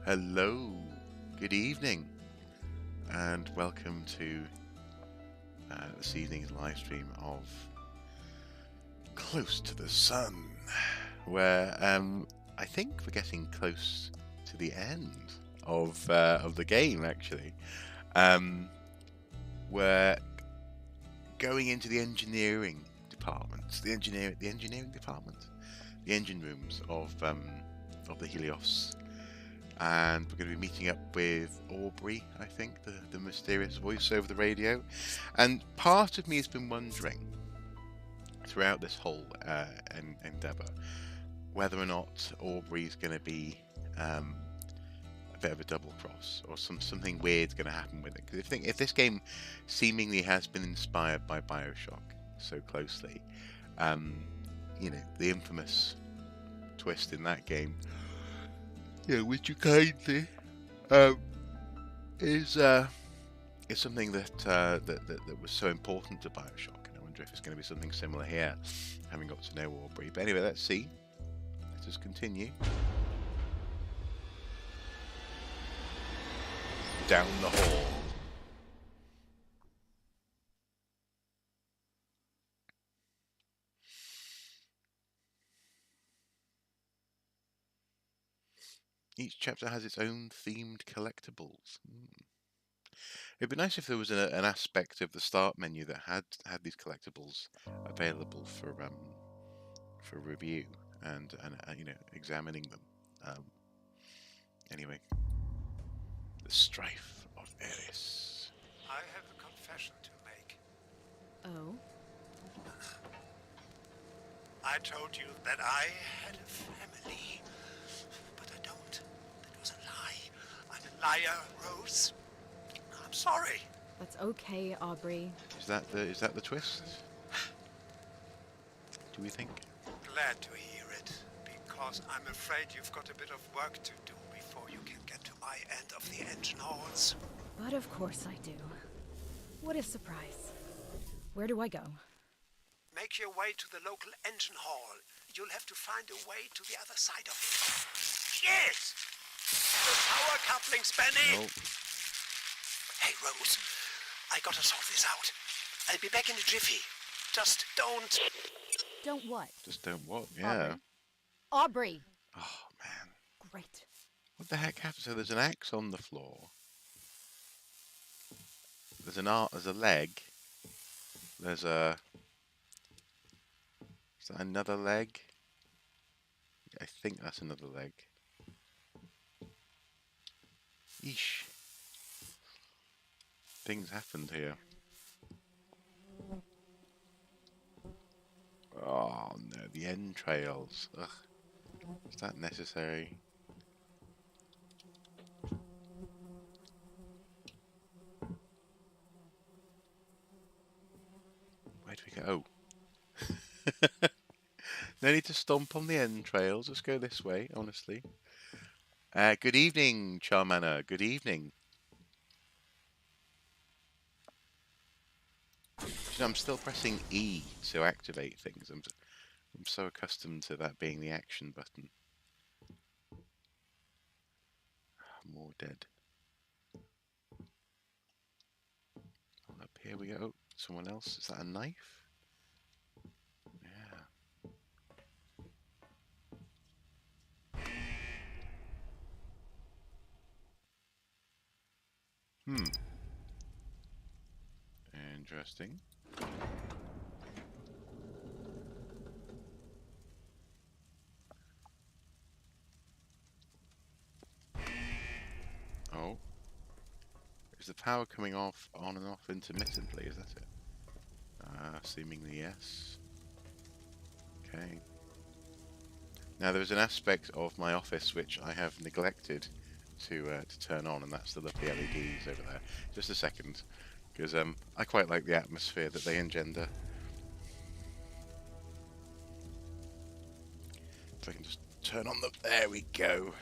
Hello, good evening, and welcome to this evening's live stream of Close to the Sun, where I think we're getting close to the end of the game. Actually, we're going into the engineering department, the engineering department, the engine rooms of the Helios. And we're going to be meeting up with Aubrey, I think, the mysterious voice over the radio. And part of me has been wondering, throughout this whole endeavour, whether or not Aubrey's going to be a bit of a double cross, or something weird's going to happen with it. Because if this game seemingly has been inspired by Bioshock so closely, you know, the infamous twist in that game, yeah, which you kindly is something that was so important to Bioshock, and I wonder if it's going to be something similar here, having got to know Aubrey. But anyway, let's see. Let us continue down the hall. Each chapter has its own themed collectibles. It'd be nice if there was an aspect of the start menu that had these collectibles available for review and you know, examining them. Anyway, the strife of Helios. I have a confession to make. Oh? I told you that I had a family, but I don't. That was a lie. I'm a liar, Rose. I'm sorry. That's okay, Aubrey. Is that the twist? Do we think? Glad to hear it, because I'm afraid you've got a bit of work to do before you can get to my end of the engine halls. But of course I do. What a surprise. Where do I go? Make your way to the local engine hall. You'll have to find a way to the other side of it. Yes! The power coupling's Benny! Oh. Hey, Rose. I gotta sort this out. I'll be back in a jiffy. Just don't... Don't what? Just don't what? Yeah. Aubrey! Oh, man. Great. What the heck happened? So there's an axe on the floor. There's there's a leg. There's a... Is that another leg? I think that's another leg. Yeesh. Things happened here. Oh no, the entrails. Ugh. Is that necessary? Where do we go? Oh. No need to stomp on the entrails. Let's go this way, honestly. Good evening, Charmander. Good evening. You know, I'm still pressing E to activate things. I'm so accustomed to that being the action button. More dead. Oh, up here we go. Oh, someone else. Is that a knife? Yeah. Interesting. Oh. Is the power coming off, on and off intermittently? Is that it? Seemingly yes. Okay. Now there is an aspect of my office which I have neglected to turn on, and that's the lovely LEDs over there. Just a second, because I quite like the atmosphere that they engender. If I can just turn on the... There we go.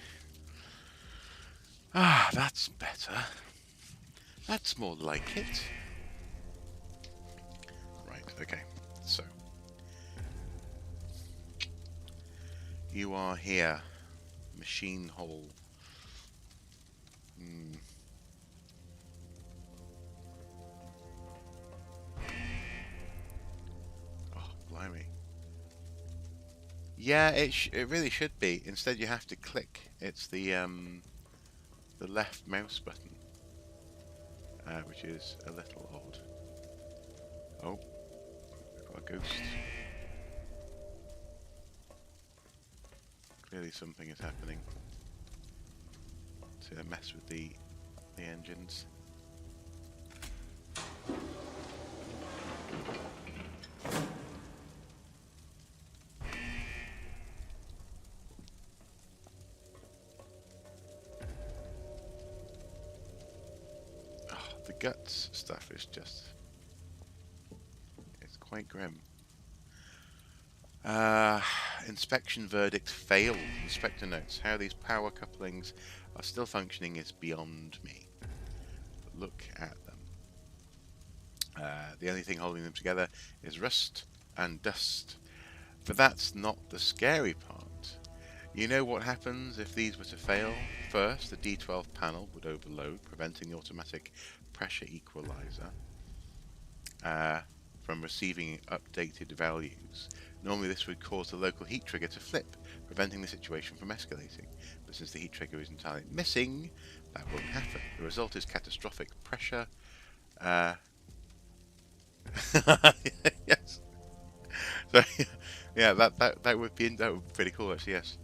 Ah, that's better. That's more like it. Right, okay. So. You are here. Machine hole. Hmm. Oh, blimey. Yeah, it really should be. Instead, you have to click. It's the left mouse button, which is a little odd. Oh, we've got a ghost. Clearly, something is happening to mess with the engines. Oh, the guts stuff is just, it's quite grim. Uh, inspection verdict failed. Inspector notes, how these power couplings are still functioning is beyond me. But look at them. The only thing holding them together is rust and dust. But that's not the scary part. You know what happens if these were to fail? First, the D12 panel would overload, preventing the automatic pressure equalizer from receiving updated values. Normally this would cause the local heat trigger to flip, preventing the situation from escalating. But since the heat trigger is entirely missing, that won't happen. The result is catastrophic pressure. Yes. So, yeah, that would be pretty cool actually. Yes.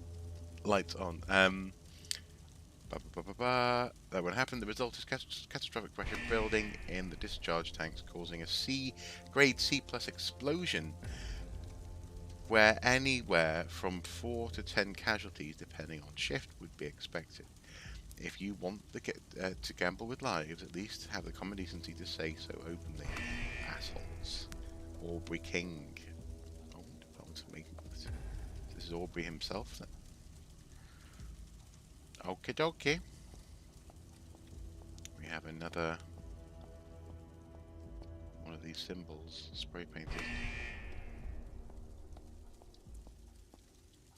Lights on. That would happen. The result is catastrophic pressure building in the discharge tanks, causing a grade C plus explosion, where anywhere from 4 to 10 casualties, depending on shift, would be expected. If you want to gamble with lives, at least have the common decency to say so openly, assholes. Aubrey King. Oh, this is Aubrey himself then. Okie dokie. We have another one of these symbols spray painted.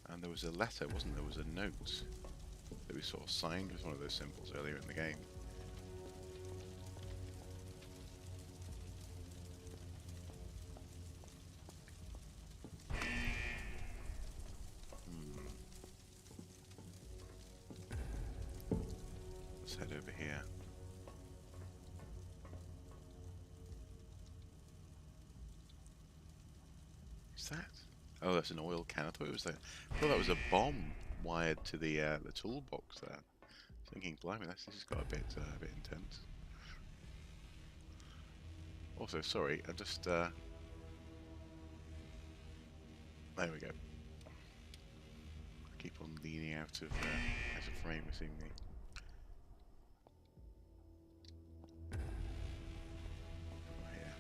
And there was a letter, wasn't there? There was a note that we sort of signed with one of those symbols earlier in the game. Let's head over here. Is that? Oh, that's an oil can. I thought that was a bomb wired to the toolbox there. Thinking, blimey, this has got a bit intense. Also, sorry, I just there we go. I keep on leaning out of frame, seemingly. Here.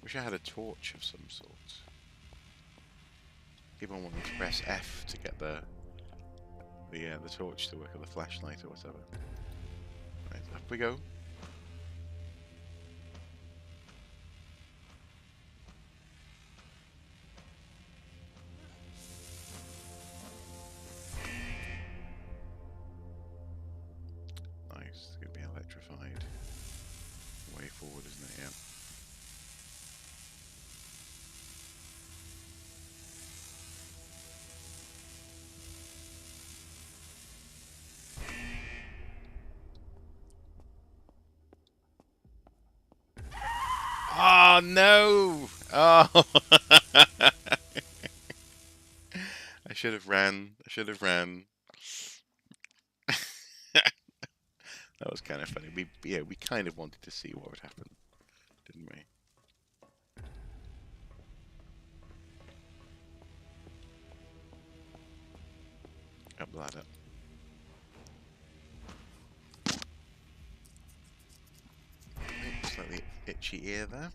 Wish I had a torch of some sort. Keep on wanting to press F to get the torch to work, or the flashlight, or whatever. Right, up we go. Nice, it's going to be electrified. Way forward, isn't it? Yeah. Oh no! Oh! I should have ran. I should have ran. That was kind of funny. We kind of wanted to see what would happen, didn't we? Up the ladder. Slightly itchy ear there.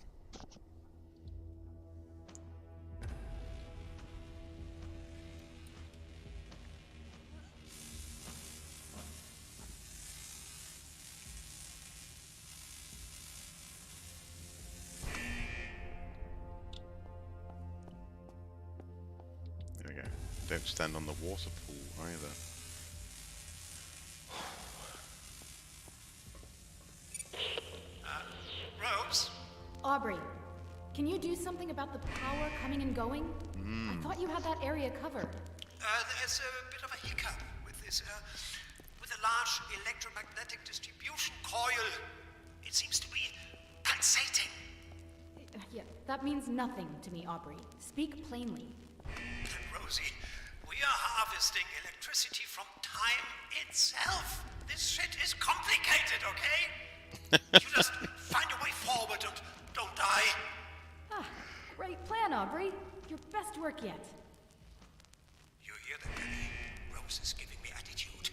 There we go. Don't stand on the water pool either. Rose? Aubrey, can you do something about the power coming and going? I thought you had that area covered. There's a bit of a hiccup with this, with a large electromagnetic distribution coil. It seems to be pulsating. Yeah, that means nothing to me, Aubrey. Speak plainly. Rosie, we are harvesting electricity from time itself. This shit is complicated, okay? You just find a way forward and don't die. Ah, great plan, Aubrey. Your best work yet. You hear that, Penny? Rose is giving me attitude.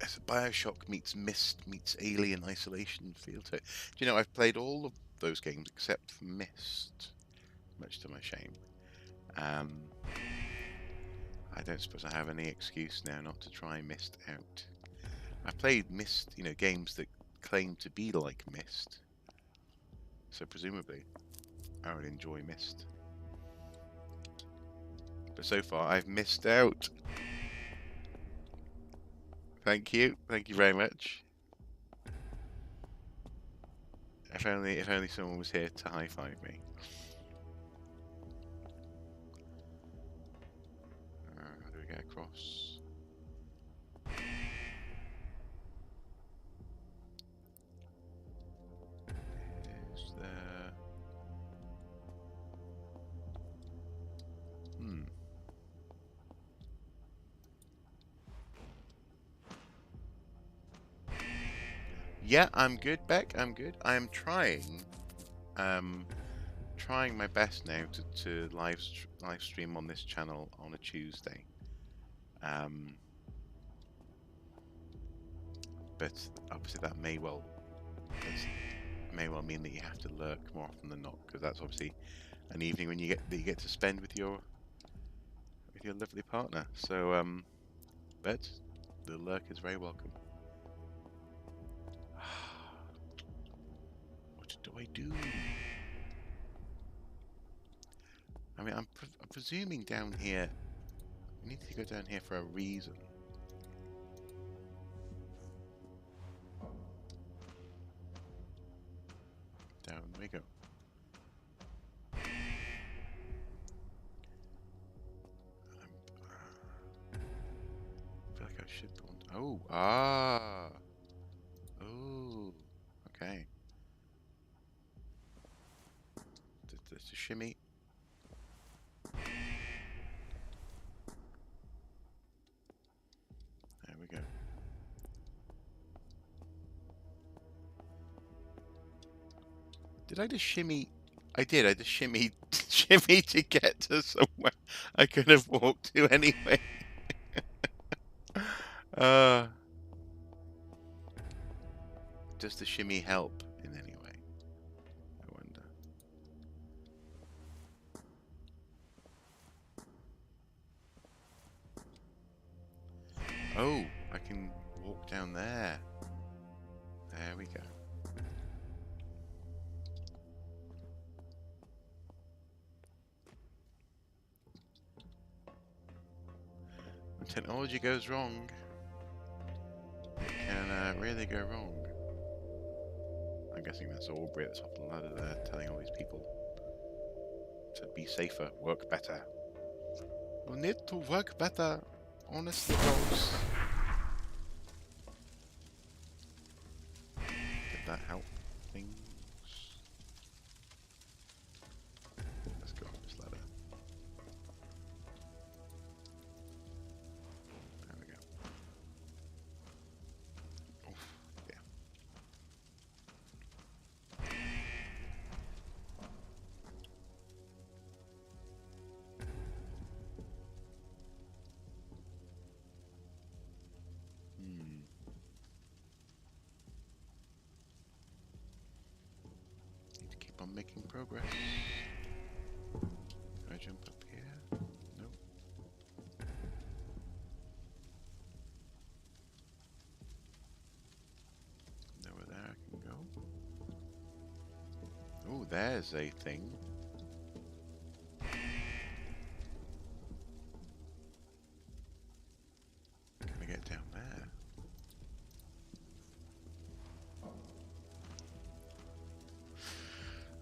It's Bioshock meets Myst meets Alien Isolation feel to it. Do you know, I've played all of those games except for Myst, much to my shame. I don't suppose I have any excuse now not to try Myst out. I played Myst, you know, games that claim to be like Myst, so presumably I would enjoy Myst. But so far I've missed out. Thank you very much. If only someone was here to high five me. How do we get across? Is there? Yeah, I'm good, Beck. I'm good. I'm trying my best now to live stream on this channel on a Tuesday. But obviously that may well mean that you have to lurk more often than not, because that's obviously an evening when you get to spend with your lovely partner. So but the lurk is very welcome. What do I do? I mean, I'm presuming down here, we need to go down here for a reason. Down we go. I feel like I should go on. Oh, oh, okay. Just a shimmy. There we go. Did I just shimmy? I did. I just shimmy to get to somewhere I could have walked to anyway. Does the shimmy help in any way? I wonder. Oh, I can walk down there. There we go. When technology goes wrong, it can really go wrong. I'm guessing that's Aubrey at the top of the ladder there, telling all these people to be safer, work better. You need to work better, honestly, folks. Did that help things? Let's go up this ladder. There we go. Oof, yeah. Need to keep on making progress. Can I jump up here? No. Nowhere there I can go. Oh, there's a thing.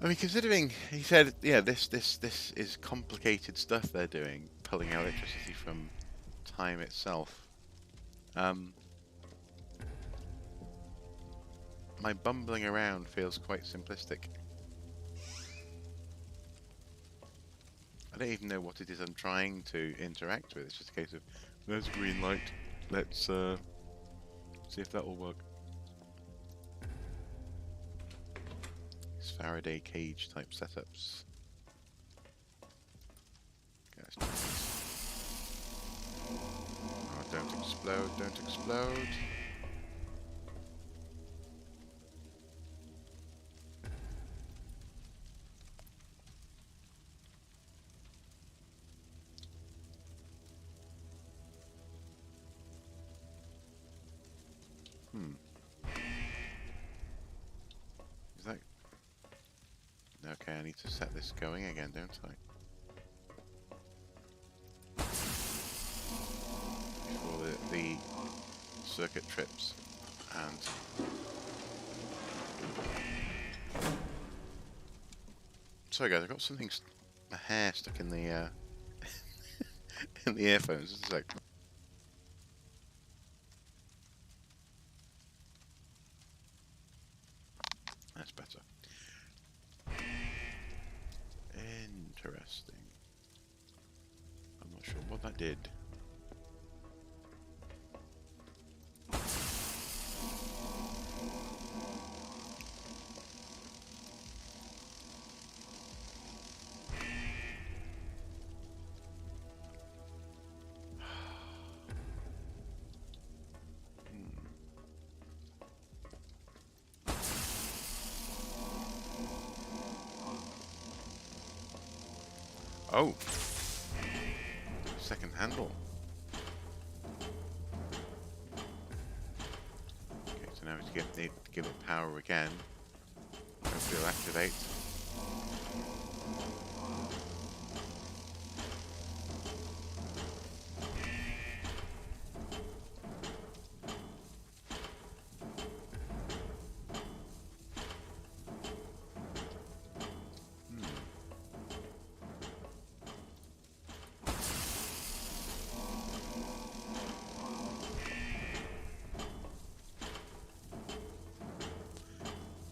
I mean, considering he said, yeah, this is complicated stuff they're doing, pulling electricity from time itself. My bumbling around feels quite simplistic. I don't even know what it is I'm trying to interact with. It's just a case of, there's a green light. Let's see if that will work. These Faraday cage type setups. Okay, let's try this. Oh, don't explode, don't explode. Is that... Okay, I need to set this going again, don't I? Before the circuit trips. And... Sorry guys, I've got something... a hair stuck in the in the earphones. Just a sec. That's better. Interesting. I'm not sure what that did. Oh! Second handle. Okay, so now we need to give it power again. Hopefully it'll activate.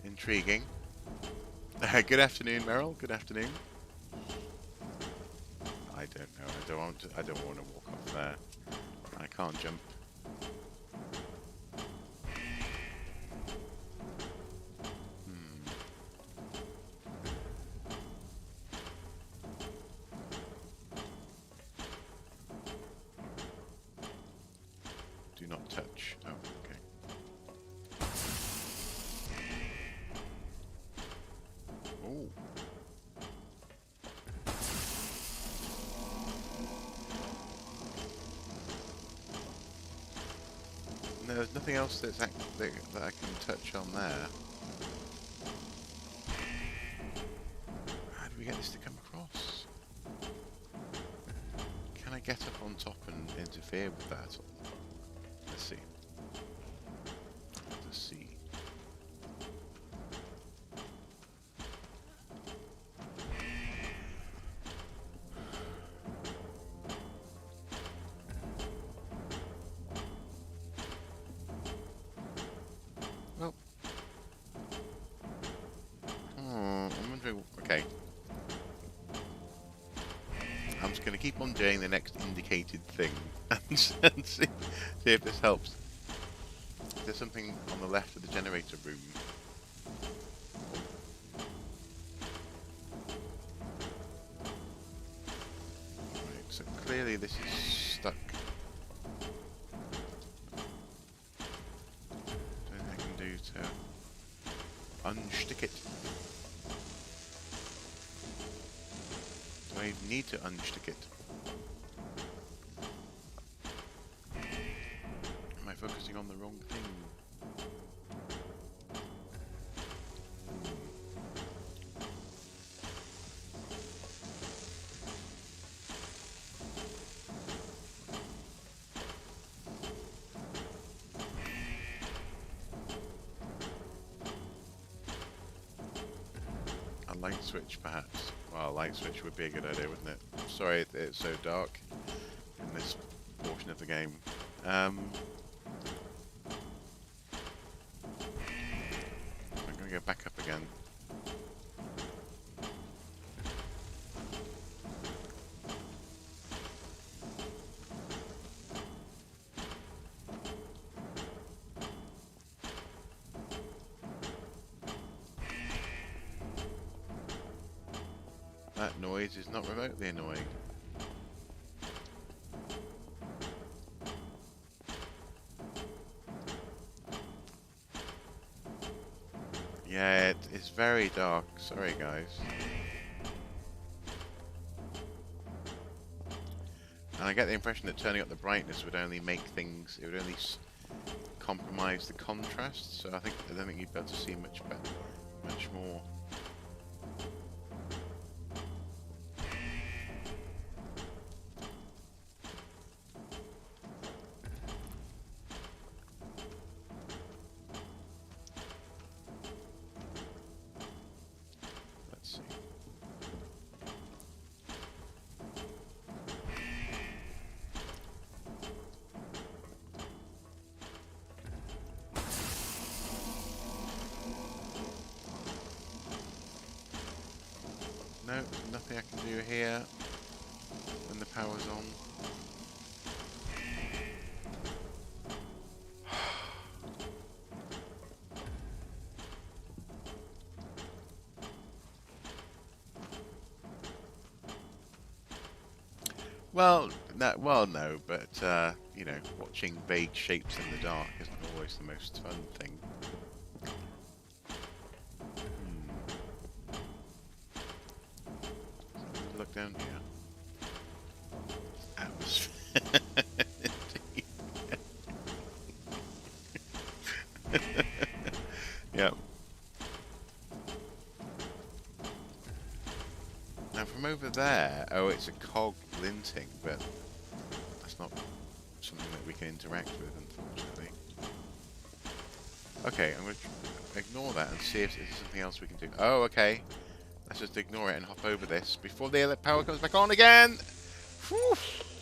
Intriguing. Good afternoon, Meryl. Good afternoon. I don't know. I don't want to walk off there. I can't jump. Do not touch. Oh, okay. Oh. No, there's nothing else that I can touch on there. How do we get this to come across? Can I get up on top and interfere with that? Let's see. Let's see. Well, I'm wondering. Okay, I'm just going to keep on doing the next indicated thing and see if this helps. There's something on the left of the generator room. Right, so clearly this is stuck. Something I can do to unstick it. Do I even need to unstick it? Am I focusing on the wrong thing? light switch, perhaps. Well, a light switch would be a good idea, wouldn't it? Sorry, it's so dark in this portion of the game. I'm gonna go back up again. That noise is not remotely annoying. Yeah, it is very dark. Sorry, guys. And I get the impression that turning up the brightness would only make things. It would only compromise the contrast. So I don't think you'd be able to see much better, much more. Let's see. No, nothing I can do here when the power's on. No, but you know, watching vague shapes in the dark isn't always the most fun thing. Look down here. Atmosphere. Yeah. Now from over there, oh, it's a cog glinting, but that's not something that we can interact with, unfortunately. Okay, I'm going to ignore that and see if there's something else we can do. Oh, okay. Let's just ignore it and hop over this before the power comes back on again. Whew.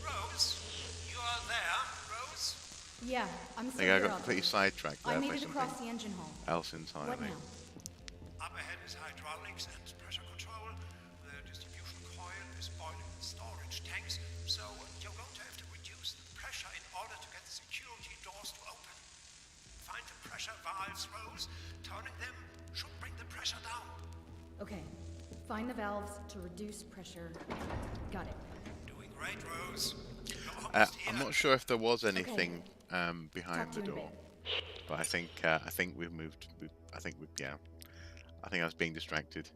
Rose, you are there, Rose? Yeah, I'm I still think I here, got completely Operator. sidetracked I there made by it across something the engine hall. else entirely. What now? Up ahead is hydraulics and pressure control. The distribution coil is boiling the storage tanks, so you're going to have to reduce the pressure in order to get the security doors to open. Find the pressure valves, Rose. Turning them should bring the pressure down. Okay. Find the valves to reduce pressure. Got it. Doing great, Rose. You're almost here. I'm not sure if there was anything behind Talk the to you in a door, bit. but I think we've moved. I think I was being distracted.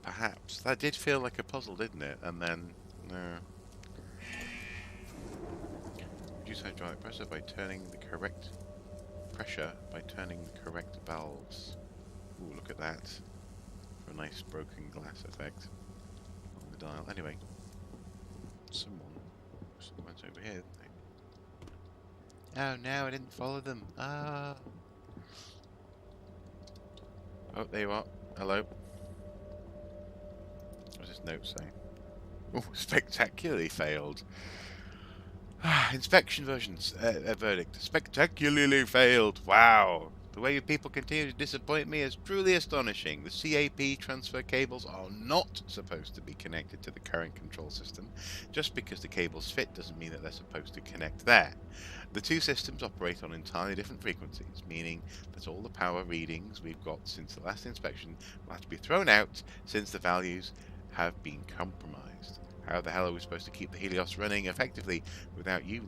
Perhaps that did feel like a puzzle, didn't it? And then no. Reduce hydraulic pressure by turning the correct valves. Ooh, look at that. For a nice broken glass effect on the dial. Anyway, someone's over here, isn't they? Oh no, I didn't follow them. Ah. Oh, there you are. Hello. What does this note say? Oh, spectacularly failed. Inspection verdict. Spectacularly failed. Wow. The way you people continue to disappoint me is truly astonishing. The CAP transfer cables are not supposed to be connected to the current control system. Just because the cables fit doesn't mean that they're supposed to connect there. The two systems operate on entirely different frequencies, meaning that all the power readings we've got since the last inspection will have to be thrown out since the values have been compromised. How the hell are we supposed to keep the Helios running effectively without you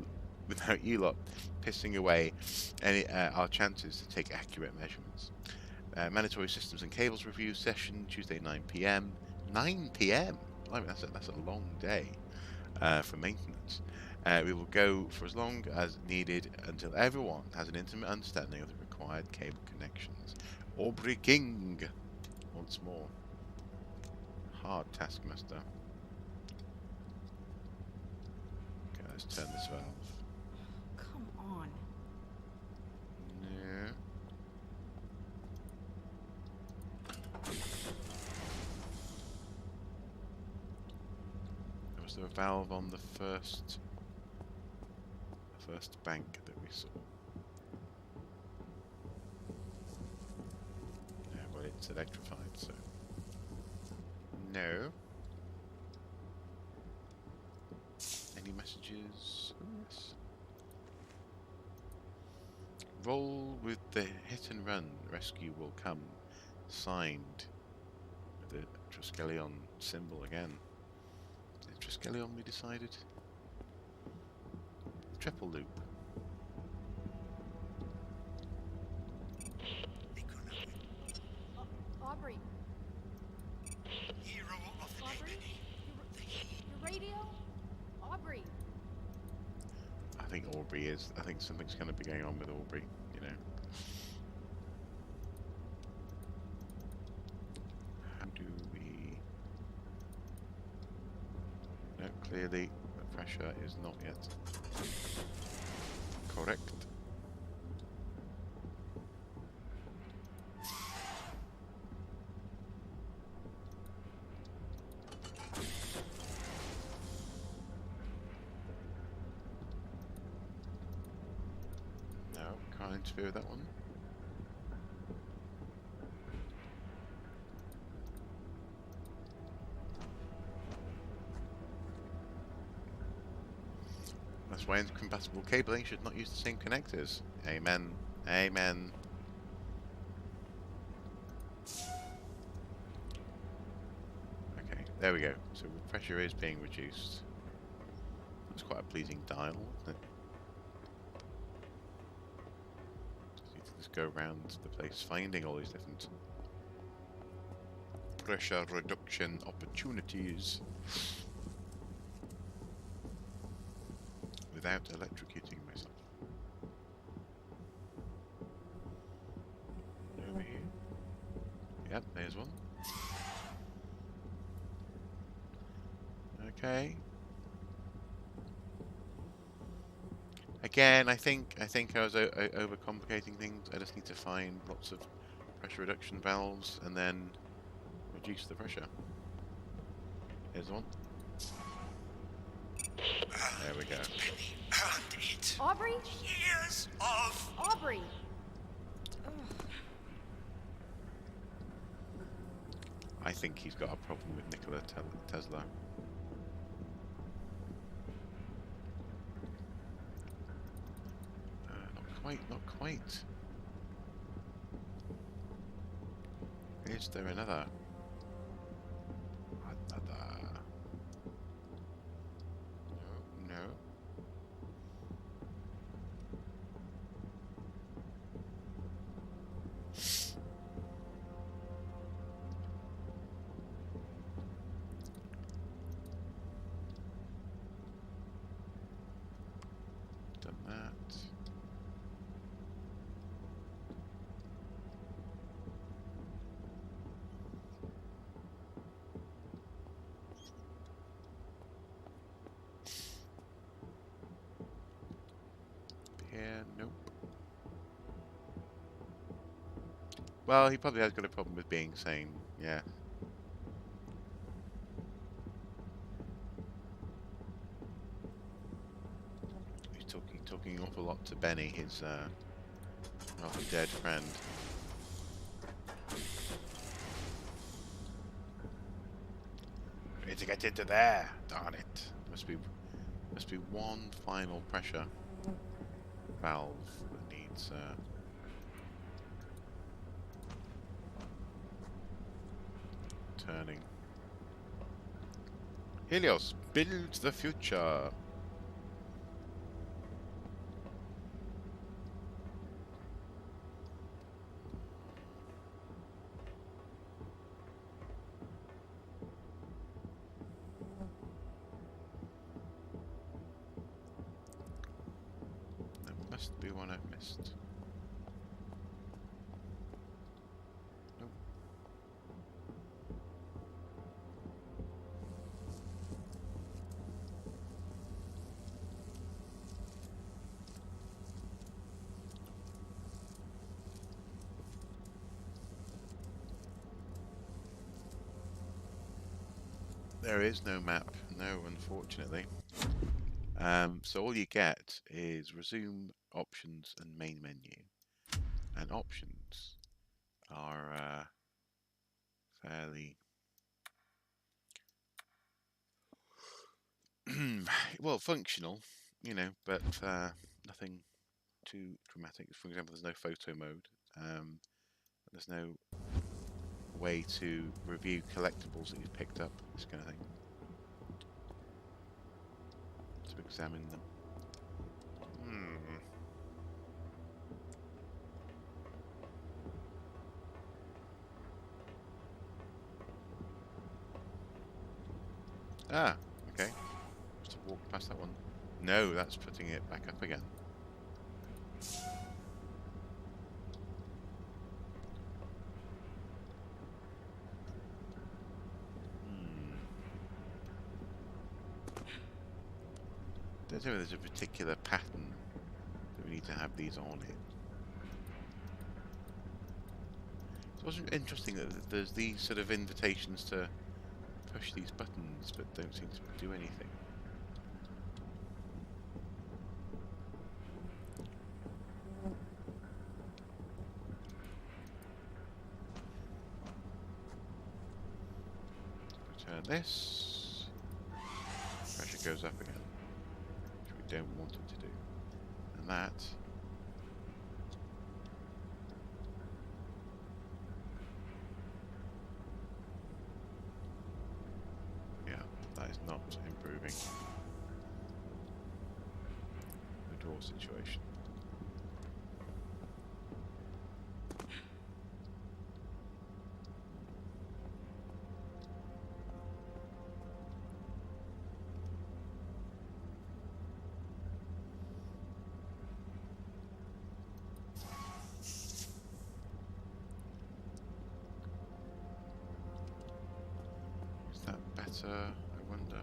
lot pissing away our chances to take accurate measurements? Mandatory systems and cables review session Tuesday 9 p.m. 9 p.m. I mean, that's a long day for maintenance. We will go for as long as needed until everyone has an intimate understanding of the required cable connections. Aubrey King, once more. Hard taskmaster. Okay, let's turn this valve. Come on. No. Was there a valve on the first bank that we saw? Yeah, well, it's electrified, so no. Any messages? Oh, yes. Roll with the hit and run. Rescue will come. Signed with the Triskelion symbol again. Is it Triskelion we decided? Triple loop. Aubrey, Hero of the day, Aubrey? Benny. Your radio? Aubrey. I think Aubrey is. I think something's going to be going on with Aubrey, you know. How do we... No, clearly the pressure is not yet correct. No, can't interfere with that one. That's why incompatible cabling should not use the same connectors. Amen. Amen. Okay, there we go. So the pressure is being reduced. That's quite a pleasing dial, isn't it? Just need to just go around the place finding all these different pressure reduction opportunities without electrocuting myself. Over here. Yep, there's one. Okay. Again, I think I was overcomplicating things. I just need to find lots of pressure reduction valves and then reduce the pressure. Here's one. There we go. Benny earned it. Aubrey? Years of... Aubrey! Ugh. I think he's got a problem with Nikola Tesla. Not quite, not quite. Is there another? No, no. Done that. Here, nope. Well, he probably has got a problem with being sane, yeah. He's talking an awful lot to Benny, his rather dead friend. We need to get into there, darn it. Must be one final pressure valve that needs turning. Helios, build the future. There must be one I've missed. Nope. There is no map, no, unfortunately. So all you get is resume, options, and main menu. And options are fairly well functional, you know, but nothing too dramatic. For example, there's no photo mode. There's no way to review collectibles that you've picked up, this kind of thing. To examine them. Ah, okay. Just to walk past that one. No, that's putting it back up again. Don't know if there's a particular pattern that we need to have these on it. It's also interesting that there's these sort of invitations to push these buttons, but don't seem to do anything. Return this. Pressure goes up again, which we don't want it to do. And that. Yeah, that is not improving the door situation. Is that better? I wonder.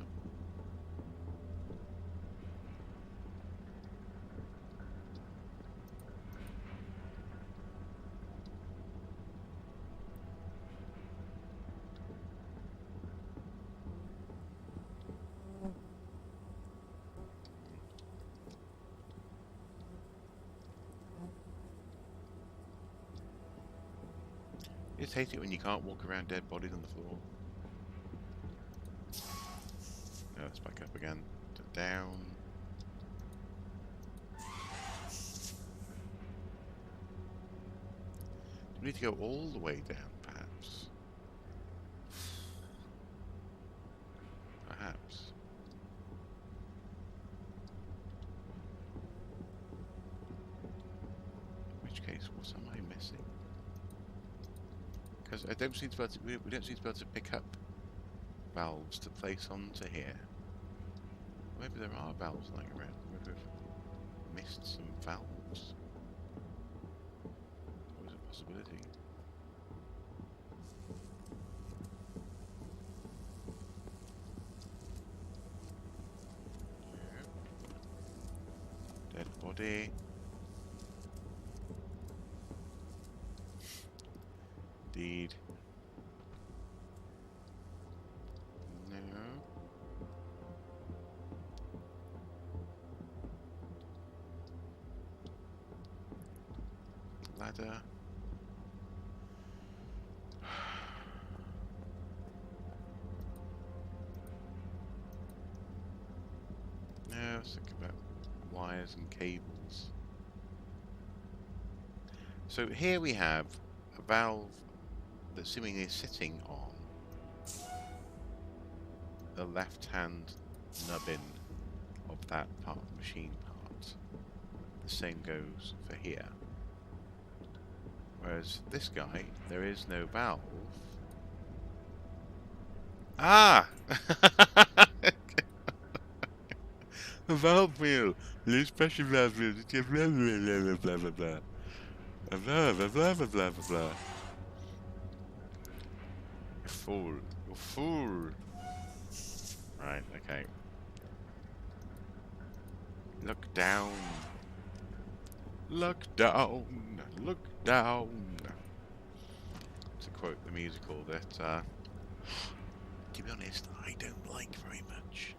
I just hate it when you can't walk around dead bodies on the floor. No, it's back up again. Down. Do we need to go all the way down, perhaps? Perhaps. In which case, what am I missing? Because I don't seem to be able to, we don't seem to be able to pick up valves to place onto here. Maybe there are valves lying around. Maybe we've missed some valves. Always a possibility. Dead body. Indeed. No. Ladder. No, I was thinking about wires and cables. So here we have a valve that seemingly is sitting on the left-hand nubbin of that part of the machine part. The same goes for here. Whereas this guy, there is no valve. Ah! A valve wheel! Loose pressure valve wheel. Blah blah blah blah blah blah. Blah blah blah blah blah blah blah. You fool. You fool. Right, okay. Look down. Look down. Look down. To quote the musical that to be honest, I don't like very much.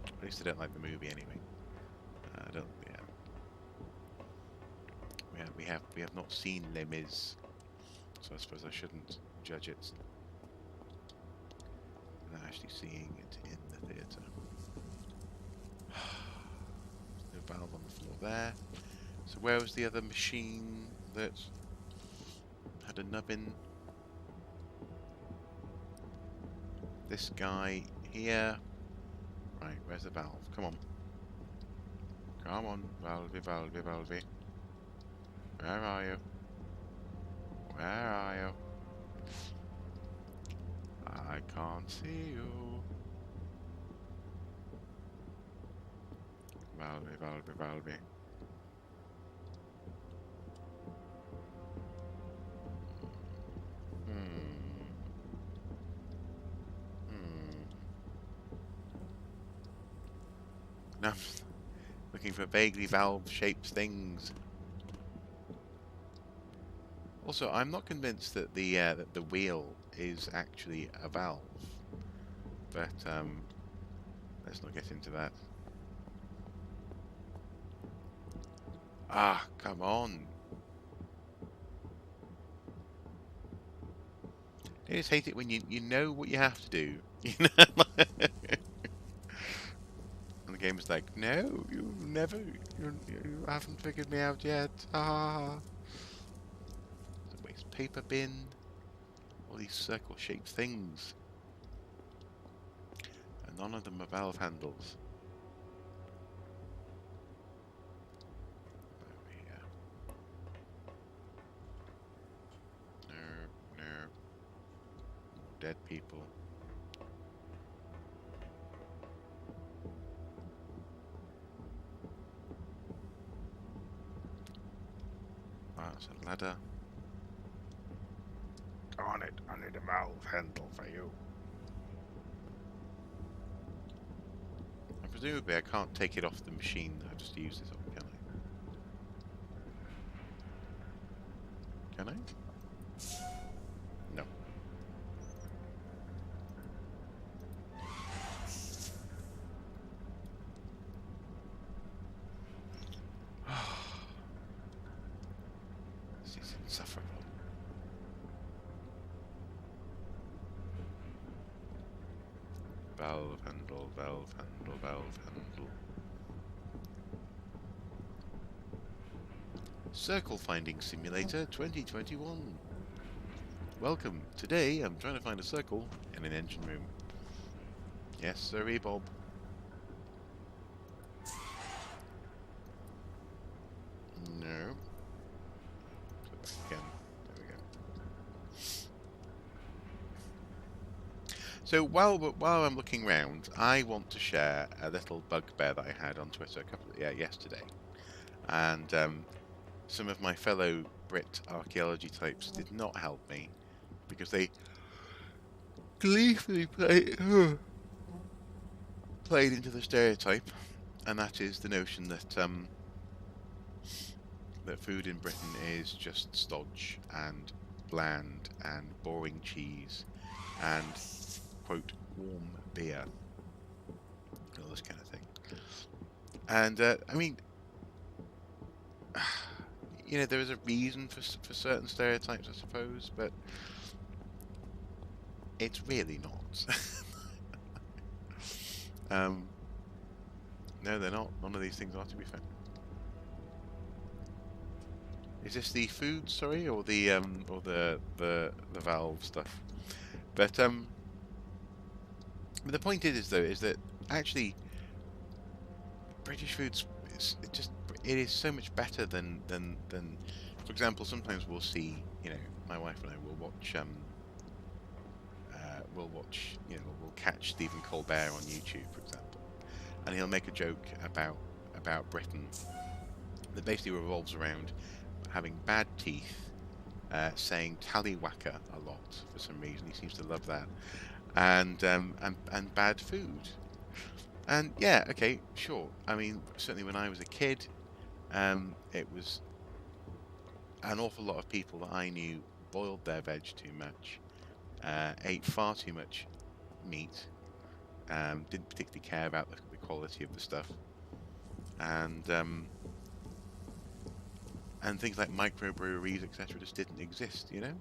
At least I don't like the movie anyway. I don't. Yeah. We have not seen Les Mis, so I suppose I shouldn't judge it without actually seeing it in the theatre. No valve on the floor there. So where was the other machine that had a nubbin? This guy here. Right, where's the valve? Come on. Come on, valve, valve, valve. Where are you? Where are you? I can't see you. Valve, valve, valve. Now I'm looking for vaguely valve-shaped things. Also, I'm not convinced that the wheel is actually a valve, but let's not get into that. Ah, come on! I just hate it when you know what you have to do, you know. And the game is like, no, you haven't figured me out yet. Ah. There's a waste paper bin. All these circle-shaped things. And none of them are valve handles. Over here. No, no. More dead people. That's a ladder. On it, I need a valve handle for you. And presumably I can't take it off the machine that I just used it on, can I? Can I? No. This is insufferable. Valve handle, valve handle, valve handle. Circle Finding Simulator 2021. Welcome. Today I'm trying to find a circle in an engine room. Yes, sirree, Bob. No. Go back again. There we go. So while I'm looking round, I want to share a little bugbear that I had on Twitter yesterday, and some of my fellow Brit archaeology types did not help me because they gleefully played into the stereotype, and that is the notion that that food in Britain is just stodge and bland and boring cheese and quote warm beer, all this kind of thing. And I mean, you know, there is a reason for certain stereotypes, I suppose, but it's really not. No, they're not. None of these things are, to be fair. Is this the food, sorry, or the valve stuff? But the point is that actually British food's it is so much better than for example, sometimes we'll see, you know, my wife and I will watch we'll catch Stephen Colbert on YouTube, for example, and he'll make a joke about Britain that basically revolves around having bad teeth, saying tallywhacker a lot for some reason. He seems to love that, and bad food. And yeah, okay, sure. I mean, certainly when I was a kid, it was an awful lot of people that I knew boiled their veg too much, ate far too much meat. Didn't particularly care about the quality of the stuff, and things like microbreweries, etc., just didn't exist, you know.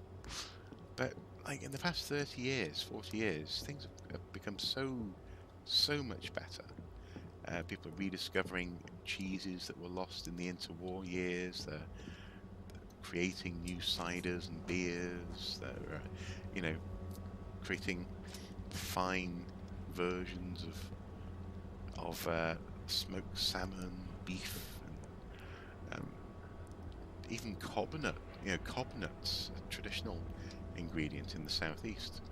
But like in the past 30 years, 40 years, things have become so much better. People are rediscovering cheeses that were lost in the interwar years. They're creating new ciders and beers. They're, you know, creating fine versions of smoked salmon, beef, and even cob nut. You know, cob nuts, a traditional ingredient in the southeast.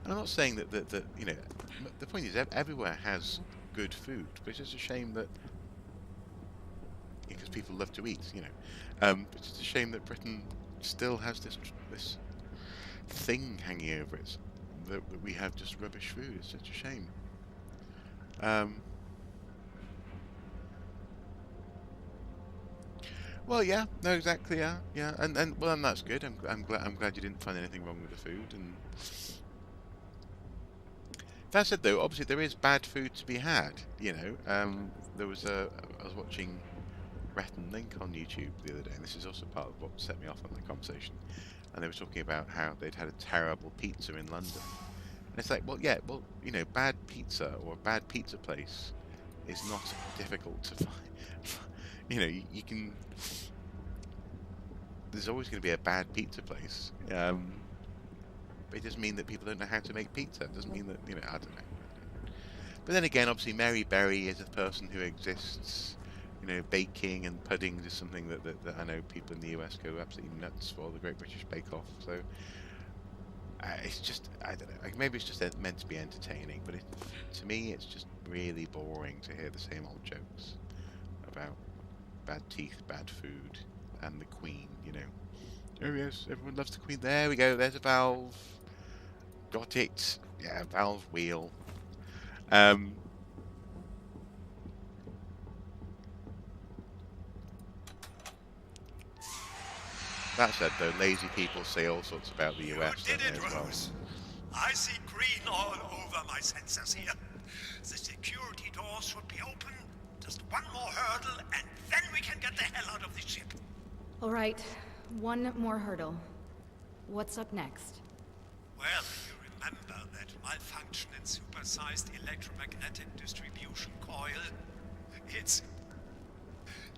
And I'm not saying that you know, the point is everywhere has good food, but it's just a shame that because people love to eat, you know. But it's a shame that Britain still has this thing hanging over it that we have just rubbish food. It's such a shame. Well, yeah, no, exactly, yeah, and well, and that's good. I'm glad you didn't find anything wrong with the food. And that said, though, obviously there is bad food to be had. You know, there was I was watching Rhett and Link on YouTube the other day, and this is also part of what set me off on the conversation. And they were talking about how they'd had a terrible pizza in London. And it's like, well, yeah, well, you know, bad pizza or a bad pizza place is not difficult to find. You know, you can. There's always going to be a bad pizza place. But it doesn't mean that people don't know how to make pizza. It doesn't mean that, you know, I don't know. But then again, obviously, Mary Berry is a person who exists. You know, baking and puddings is something that I know people in the US go absolutely nuts for, the Great British Bake Off. So it's just, I don't know, like, maybe it's just meant to be entertaining, but to me it's just really boring to hear the same old jokes about bad teeth, bad food, and the Queen, you know. Oh yes, everyone loves the Queen. There we go, there's a valve. Got it. Yeah, valve wheel. That said, though, lazy people say all sorts about the US, You don't did they, it, as well? Rose. I see green all over my sensors here. The security doors should be open. Just one more hurdle, and then we can get the hell out of this ship. All right, one more hurdle. What's up next? Well, you remember that malfunction in supersized electromagnetic distribution coil? It's...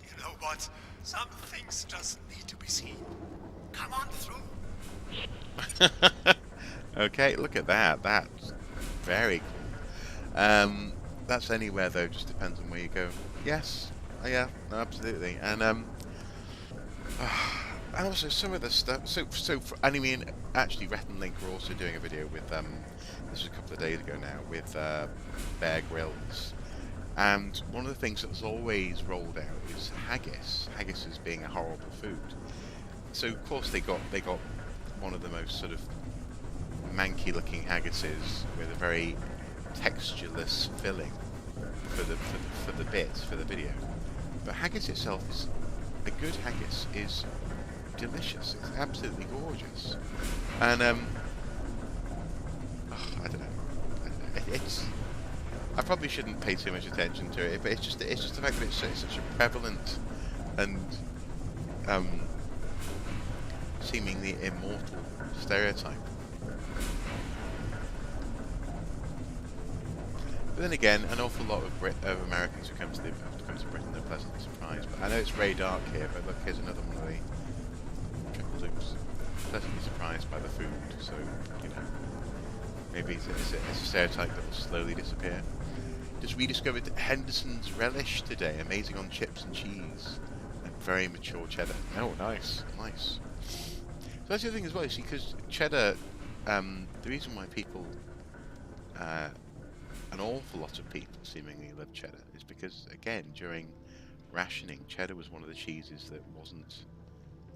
You know what? Some things just need to be seen. Come on through. Okay, look at that. That's very cool. That's anywhere though. Just depends on where you go. Yes. Oh, yeah. No, absolutely. And also some of the stuff. And I mean, actually, Rhett and Link were also doing a video with this was a couple of days ago now with Bear Grylls. And one of the things that's always rolled out is haggis. Haggis as being a horrible food. So of course they got one of the most sort of manky-looking haggises with a very textureless filling for the video. But haggis itself is a good haggis is delicious. It's absolutely gorgeous, and I don't know. It's I probably shouldn't pay too much attention to it, but it's just the fact that it's such a prevalent and seemingly immortal stereotype. But then again, an awful lot of Americans who come to Britain are pleasantly surprised. But I know it's very dark here, but look, here's another one of the triple loops. Pleasantly surprised by the food, so you know, maybe it's a stereotype that will slowly disappear. Just rediscovered Henderson's relish today, amazing on chips and cheese, and very mature cheddar. Oh, nice. So that's the other thing as well, you see, because cheddar, the reason why people, an awful lot of people seemingly love cheddar is because, again, during rationing, cheddar was one of the cheeses that wasn't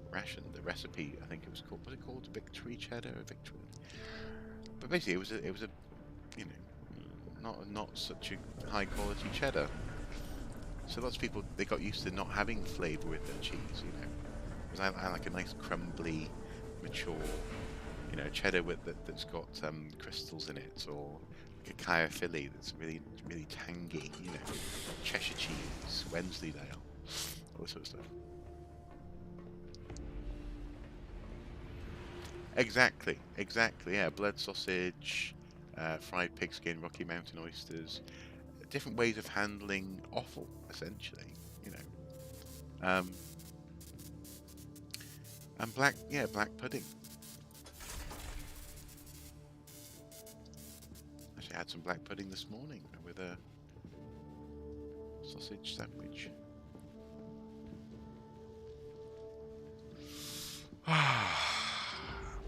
rationed. The recipe, I think it was called Victory Cheddar? Victory. But basically, it was a, you know, not such a high quality cheddar. So lots of people, they got used to not having flavour with their cheese, you know. Because I like a nice crumbly, mature, you know, cheddar that's got crystals in it, or cacao Philly that's really tangy, you know, Cheshire cheese, Wensleydale, all this sort of stuff. Exactly, yeah. Blood sausage, fried pigskin, Rocky Mountain oysters, different ways of handling offal, essentially, you know. And black pudding. Actually, I had some black pudding this morning with a sausage sandwich.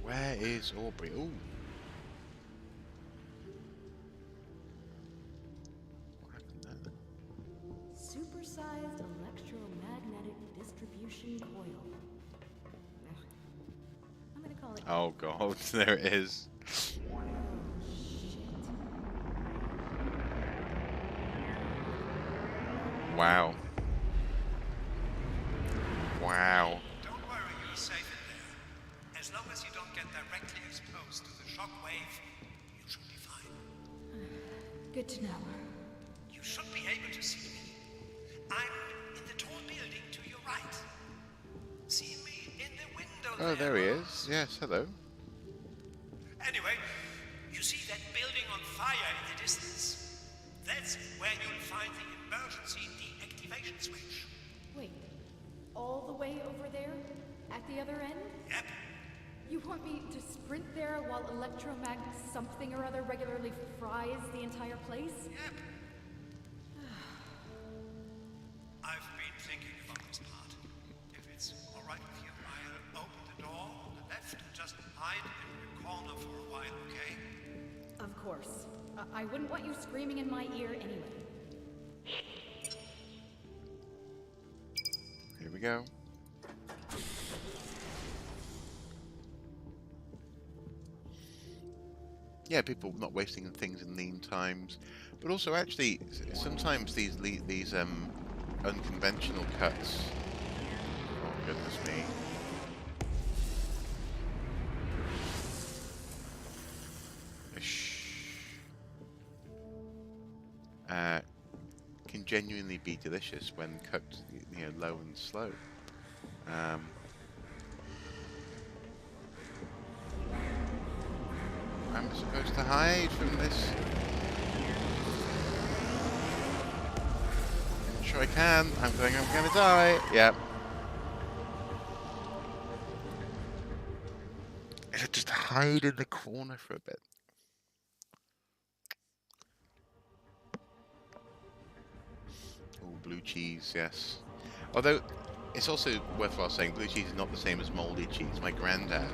Where is Aubrey? Ooh. What happened there? Supersized electromagnetic distribution coil. I'm gonna call it. Oh god, there it is. Wow. Wow. Don't worry, you're safe in there. As long as you don't get directly exposed to the shock wave, you should be fine. Good to know. You should be able to see me. I'm in the tall building to your right. See me in the window Oh, there he is. Yes, hello. Anyway, you see that building on fire in the distance? That's where you'll find the emergency deactivation switch. Wait, all the way over there? At the other end? Yep. You want me to sprint there while electromagnet something or other regularly fries the entire place? Yep. I've been thinking about this part. If it's alright with you, I'll open the door on the left and just hide in the corner for a while, okay? Of course. I wouldn't want you screaming in my ear anyway. Here we go. Yeah, people not wasting things in lean times, but also actually sometimes these unconventional cuts. Oh goodness me! Can genuinely be delicious when cooked, you know, low and slow. I'm supposed to hide from this. I'm sure I can. I'm gonna die. Yep. I should just hide in the corner for a bit. Oh, blue cheese, yes. Although, it's also worthwhile saying blue cheese is not the same as mouldy cheese. My granddad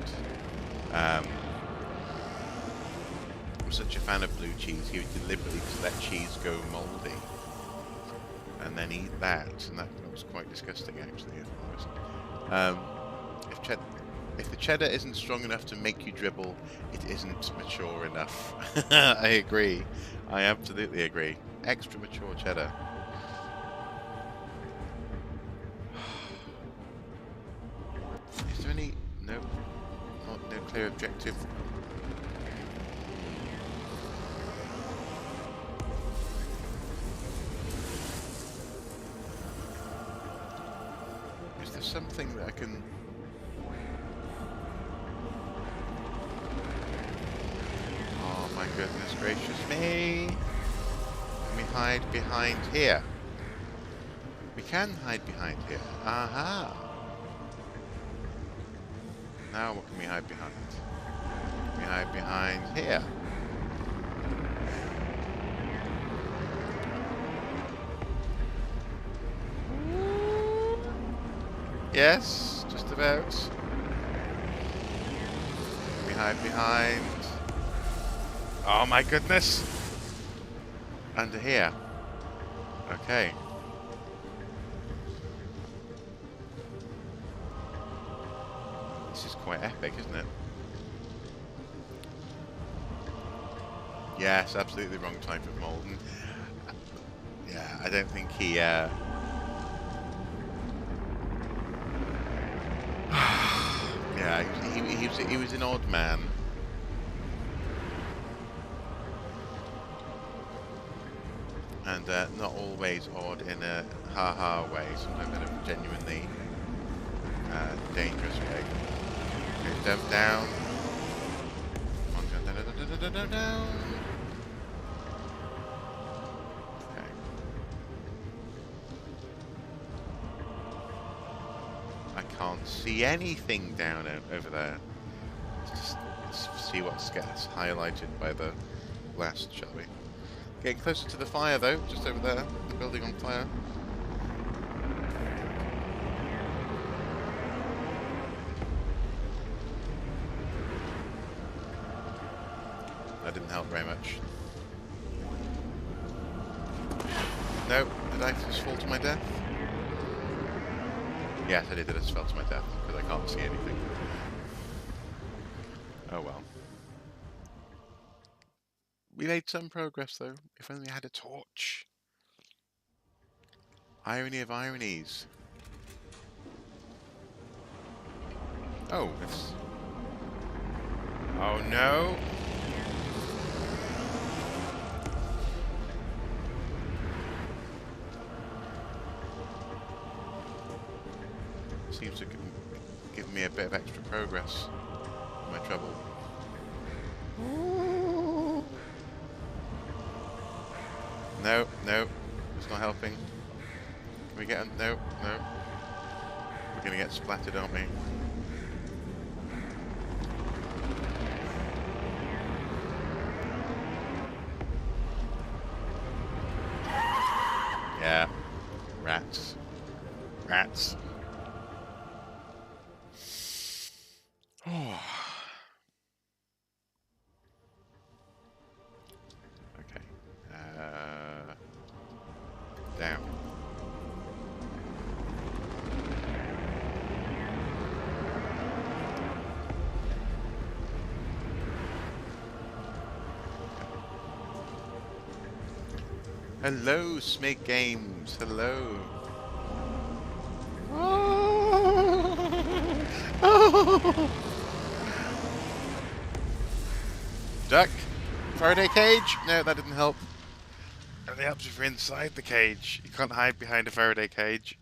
was such a fan of blue cheese, he would deliberately just let cheese go mouldy and then eat that, and that was quite disgusting, actually. If the cheddar isn't strong enough to make you dribble, it isn't mature enough. I agree. I absolutely agree. Extra mature cheddar. Is there any... No clear objective. Is there something that I can... Oh my goodness gracious me! Can we hide behind here? We can hide behind here. Aha! Now what can we hide behind? Can we hide behind here? Yes, just about. Can we hide behind? Oh my goodness! Under here. Okay. This is quite epic, isn't it? Yes, absolutely the wrong type of mold. And, yeah, I don't think he... yeah, he was an odd man. And not always odd in a ha-ha way, sometimes in a genuinely dangerous way. Okay, jump down. Come on, down. Okay. I can't see anything down over there. Let's see what gets highlighted by the blast, shall we? Getting closer to the fire though, just over there, the building on fire. That didn't help very much. No, did I just fall to my death? Yes, I did. I just fell to my death because I can't see anything. Oh well. We made some progress though. If only I had a torch. Irony of ironies. Oh, it's... Oh no! Seems to give me a bit of extra progress in my trouble. No, no, it's not helping. Can we get a... No, no. We're gonna get splattered, aren't we? Yeah. Rats. Rats. Oh. Okay. Down. Hello, Smig Games. Hello. Oh. Duck. Faraday cage? No, that didn't help. It only helps if you're inside the cage. You can't hide behind a Faraday cage.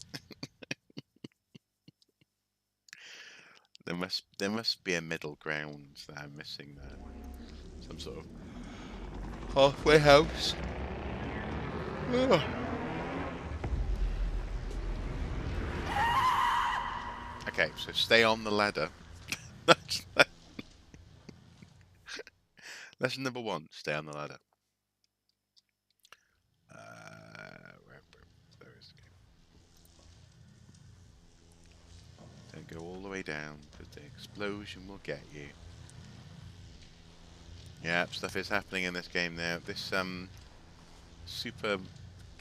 There must be a middle ground that I'm missing there. Some sort of halfway house. Ugh. Okay, so stay on the ladder. Lesson number 1, stay on the ladder. Where is it? Don't go all the way down, because the explosion will get you. Yeah, stuff is happening in this game now. This super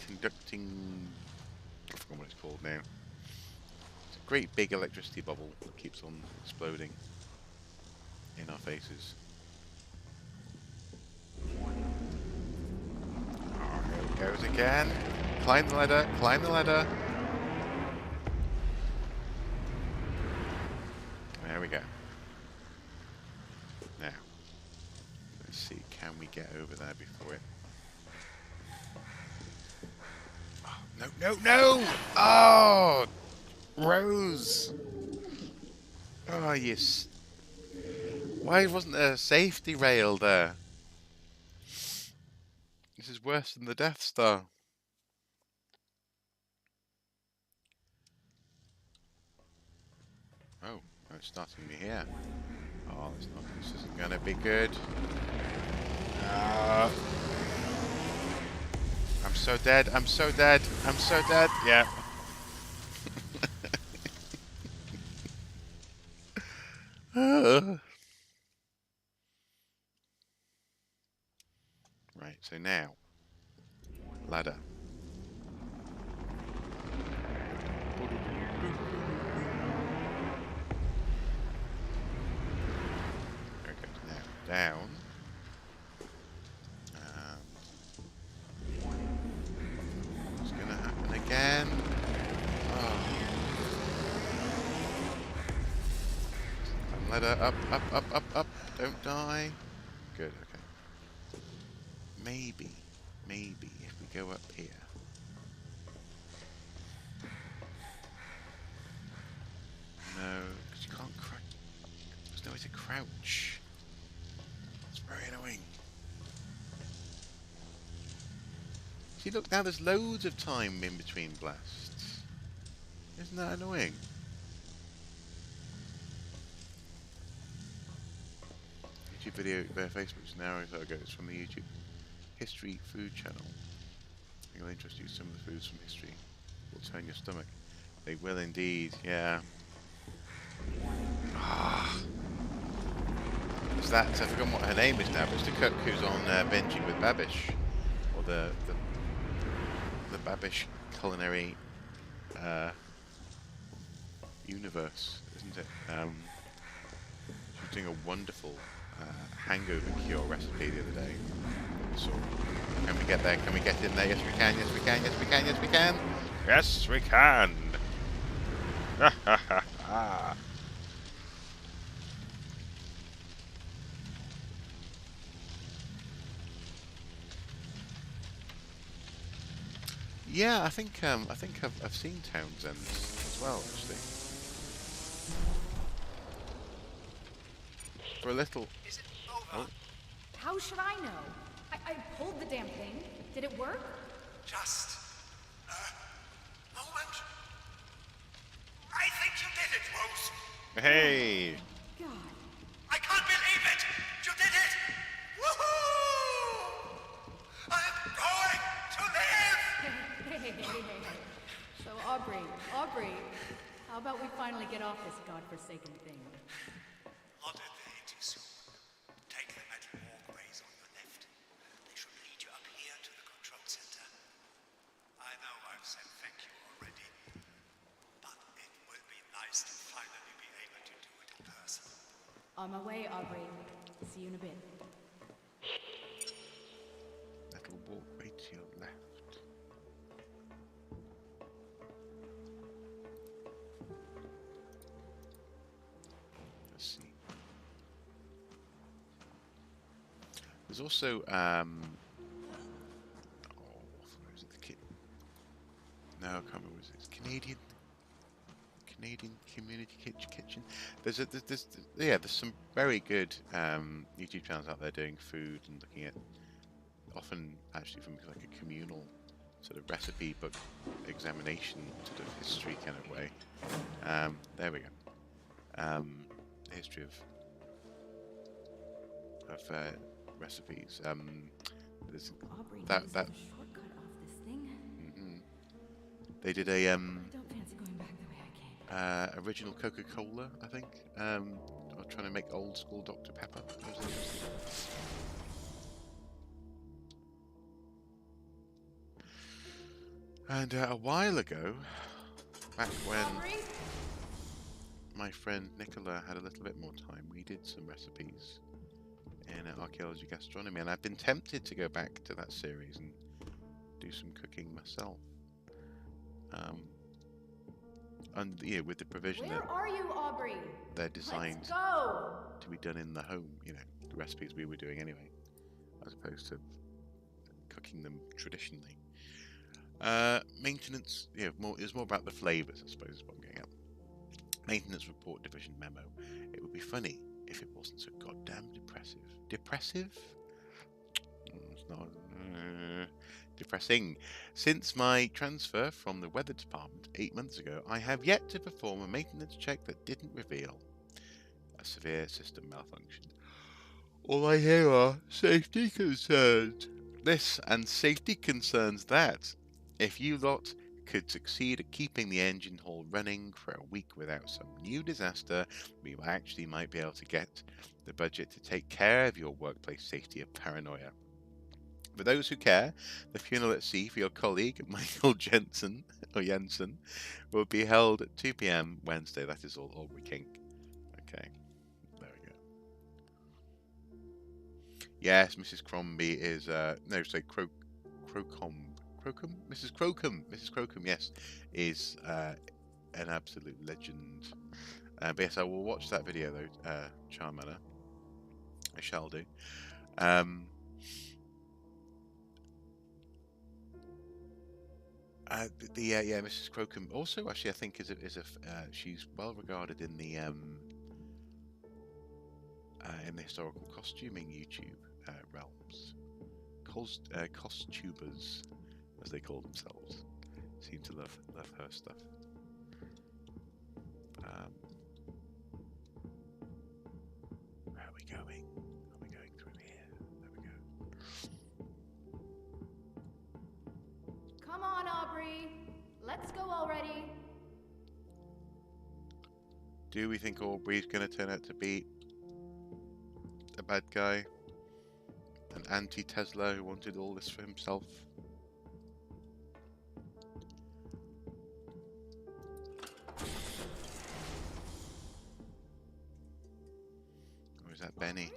conducting... I forgot what it's called now. It's a great big electricity bubble that keeps on exploding in our faces. Oh, here it goes again. Climb the ladder, climb the ladder. There we go. Now, let's see, can we get over there before it... Oh, no, no, no! Oh! Rose! Oh, yes. Why wasn't there a safety rail there? This is worse than the Death Star. Oh, it's starting me here. Oh, it's not. This isn't going to be good. I'm so dead. I'm so dead. I'm so dead. Yeah. Right, so now, ladder. There it goes. Now, down. What's going to happen again? Oh. Ladder, up, up, up, up, up. Don't die. Good, okay. maybe if we go up here. No, because you can't crouch. There's no way to crouch. It's very annoying. See, look, now there's loads of time in between blasts. Isn't that annoying? YouTube video, their Facebook's an hour or so ago. It's from the YouTube History Food channel. I think I'll interest you. Some of the foods from history will turn your stomach. They will indeed, yeah. Ah. Is that, I've forgotten what her name is now, but it's the cook who's on Benji with Babish. Or the Babish culinary universe, isn't it? She was doing a wonderful hangover cure recipe the other day. So, can we get there? Can we get in there? Yes, we can. Yes, we can. Yes, we can. Yes, we can. Yes, we can. Ha ha ha ha. Yeah, I think I've seen Townsend as well, actually. For a little. Is it over? Oh, How should I know? I pulled the damn thing. Did it work? Just a moment. I think you did it, Rose. hey. God. I can't believe it! You did it! Woohoo! I'm going to live! Hey. So, Aubrey, how about we finally get off this godforsaken thing? Not a day too soon. Take the metal walkways on your left. They should lead you up here to the control center. I know I've said thank you already, but it will be nice to finally be able to do it in person. On my way, Aubrey. See you in a bit. That'll walk right to your left. Let's see. There's also where is it? The kit? No, I can't remember. What it's Canadian Community Kitchen. There's some very good YouTube channels out there doing food and looking at, often actually from like a communal sort of recipe book examination sort of history kind of way. There we go. The history of recipes. There's Aubrey that knows that the shortcut off this thing. they did a I don't fancy going back the way I came. original Coca-Cola, I think. Or trying to make old school Dr. Pepper. That was interesting. And a while ago, back when Aubrey? my friend Nicola had a little bit more time, we did some recipes in archaeology gastronomy, and I've been tempted to go back to that series and do some cooking myself. And yeah, with the provision Where that are you, Aubrey? they're designed Let's go! to be done in the home, the recipes we were doing anyway, as opposed to cooking them traditionally. Maintenance, it was more about the flavours, I suppose, is what I'm getting at. Maintenance report division memo. It would be funny if it wasn't so goddamn depressive. Depressive? It's not. Depressing. Since my transfer from the weather department 8 months ago, I have yet to perform a maintenance check that didn't reveal a severe system malfunction. All I hear are safety concerns. This and safety concerns that. If you lot could succeed at keeping the engine hall running for a week without some new disaster, we actually might be able to get the budget to take care of your workplace safety of paranoia. For those who care, the funeral at sea for your colleague, Michael Jensen, will be held at 2 p.m. Wednesday. That is all we kink. Okay, there we go. Yes, Mrs. Crombie is, Crocombe. Mrs. Crocombe, yes, is an absolute legend. But yes, I will watch that video though, Charmander. I shall do. Yeah, Mrs. Crocombe also actually I think she's well regarded in the historical costuming YouTube realms. Costubers, as they call themselves, seem to love her stuff. Where are we going? Are we going through here? There we go. Come on, Aubrey. Let's go already. Do we think Aubrey's going to turn out to be a bad guy? An anti-Tesla who wanted all this for himself? Or is that Benny?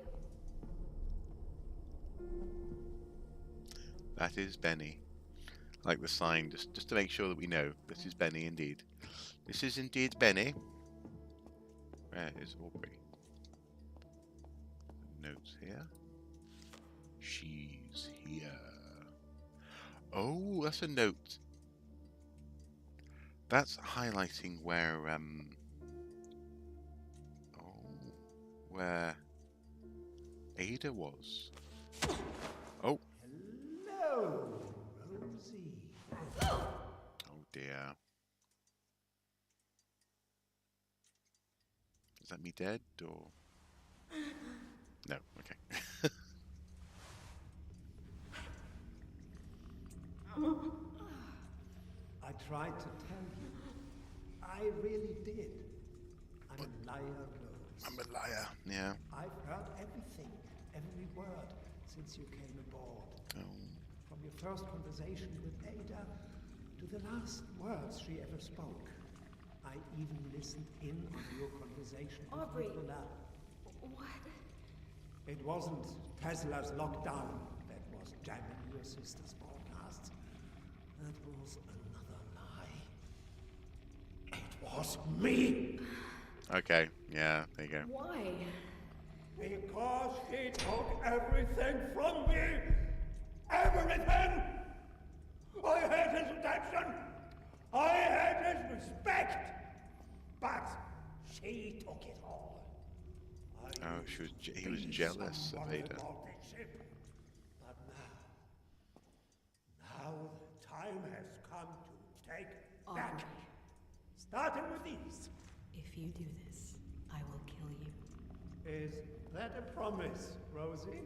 That is Benny. Like the sign, just to make sure that we know. This is Benny indeed. This is indeed Benny. Where is Aubrey? Notes here. She's here. Oh, that's a note. That's highlighting where where Ada was. Oh. Hello, Rosie. Oh dear. Is that me dead or? No. Okay. I tried to tell you. I really did. I'm a liar, Rose. I'm a liar. Yeah. I've heard everything, every word, since you came aboard. Oh. From your first conversation with Ada to the last words she ever spoke. I even listened in on your conversation with Aubrey. Nicola. What? It wasn't Tesla's lockdown that was jamming your sister's broadcasts. That was another lie. It was me! Okay. Yeah. There you go. Why? Because she took everything from me! Everything! I had his attention! I had his respect! But she took it all. Oh, he was jealous of Ada. But now the time has come to take back. Starting with these. If you do this, I will kill you. Is that a promise, Rosie?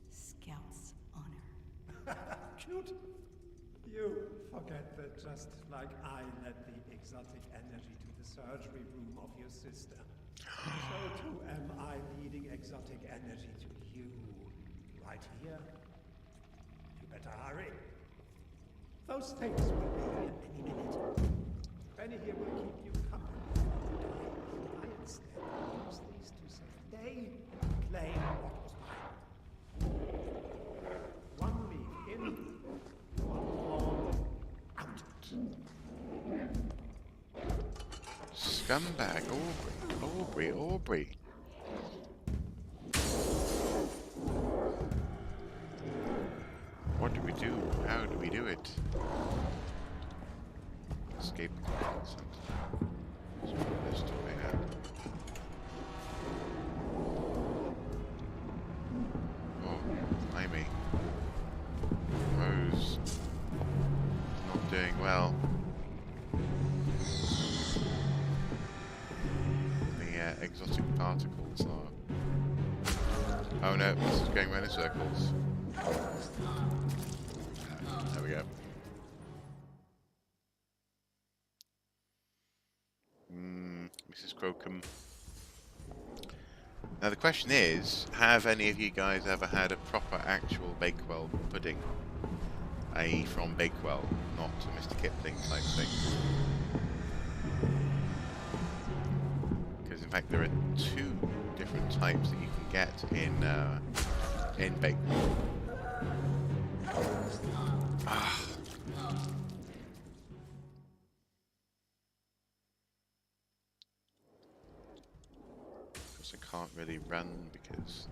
Scout's honor. Cute. You forget that just like I led the exotic energy to the surgery room of your sister, so too am I leading exotic energy to you. Right here. You better hurry. Those things will be here any minute. Benny here will keep you company. I instead use these to say they claim what was mine. One leaf in, one more out. Scumbag, Aubrey. What do we do? How do we do it? Escape the command center. Let's put this to my hand. Oh, blimey. Rose. Not doing well. The exotic particles are... Oh no, this is going round in circles. There we go. Mrs. Crocombe. Now the question is, have any of you guys ever had a proper actual Bakewell pudding? i.e. from Bakewell, not a Mr. Kipling type thing. Because in fact there are two different types that you can get in Bakewell. Ah. Because I can't really run because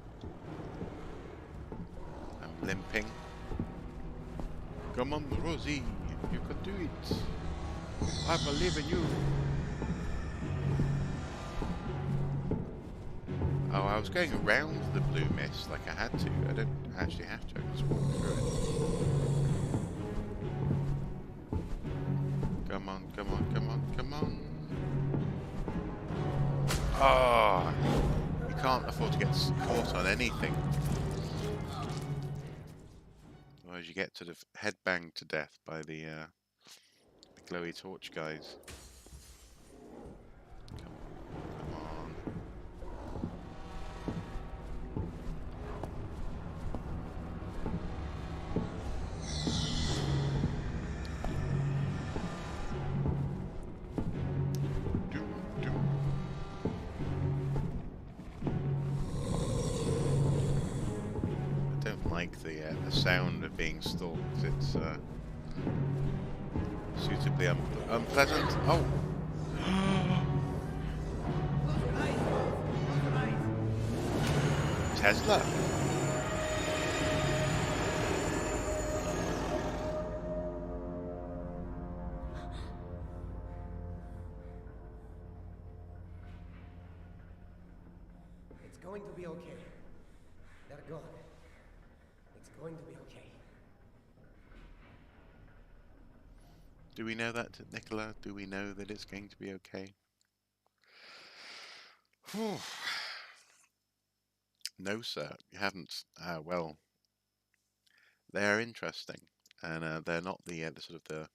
I'm limping. Come on, Rosie! You can do it. I believe in you. Oh, I was going around the blue mist like I had to. I don't actually have to. I can just walk through it. Come on, come on, come on, come on. Ah, oh, you can't afford to get caught on anything. Otherwise you get sort of headbanged to death by the glowy torch guys. Come on. I don't like the sound of being stalked. It's suitably unpleasant. Oh! Tesla. It's going to be okay. They're gone. It's going to be okay. Do we know that, Nicola? Do we know that it's going to be okay? No, sir, you haven't. Well, they're interesting, and they're not the sort of the.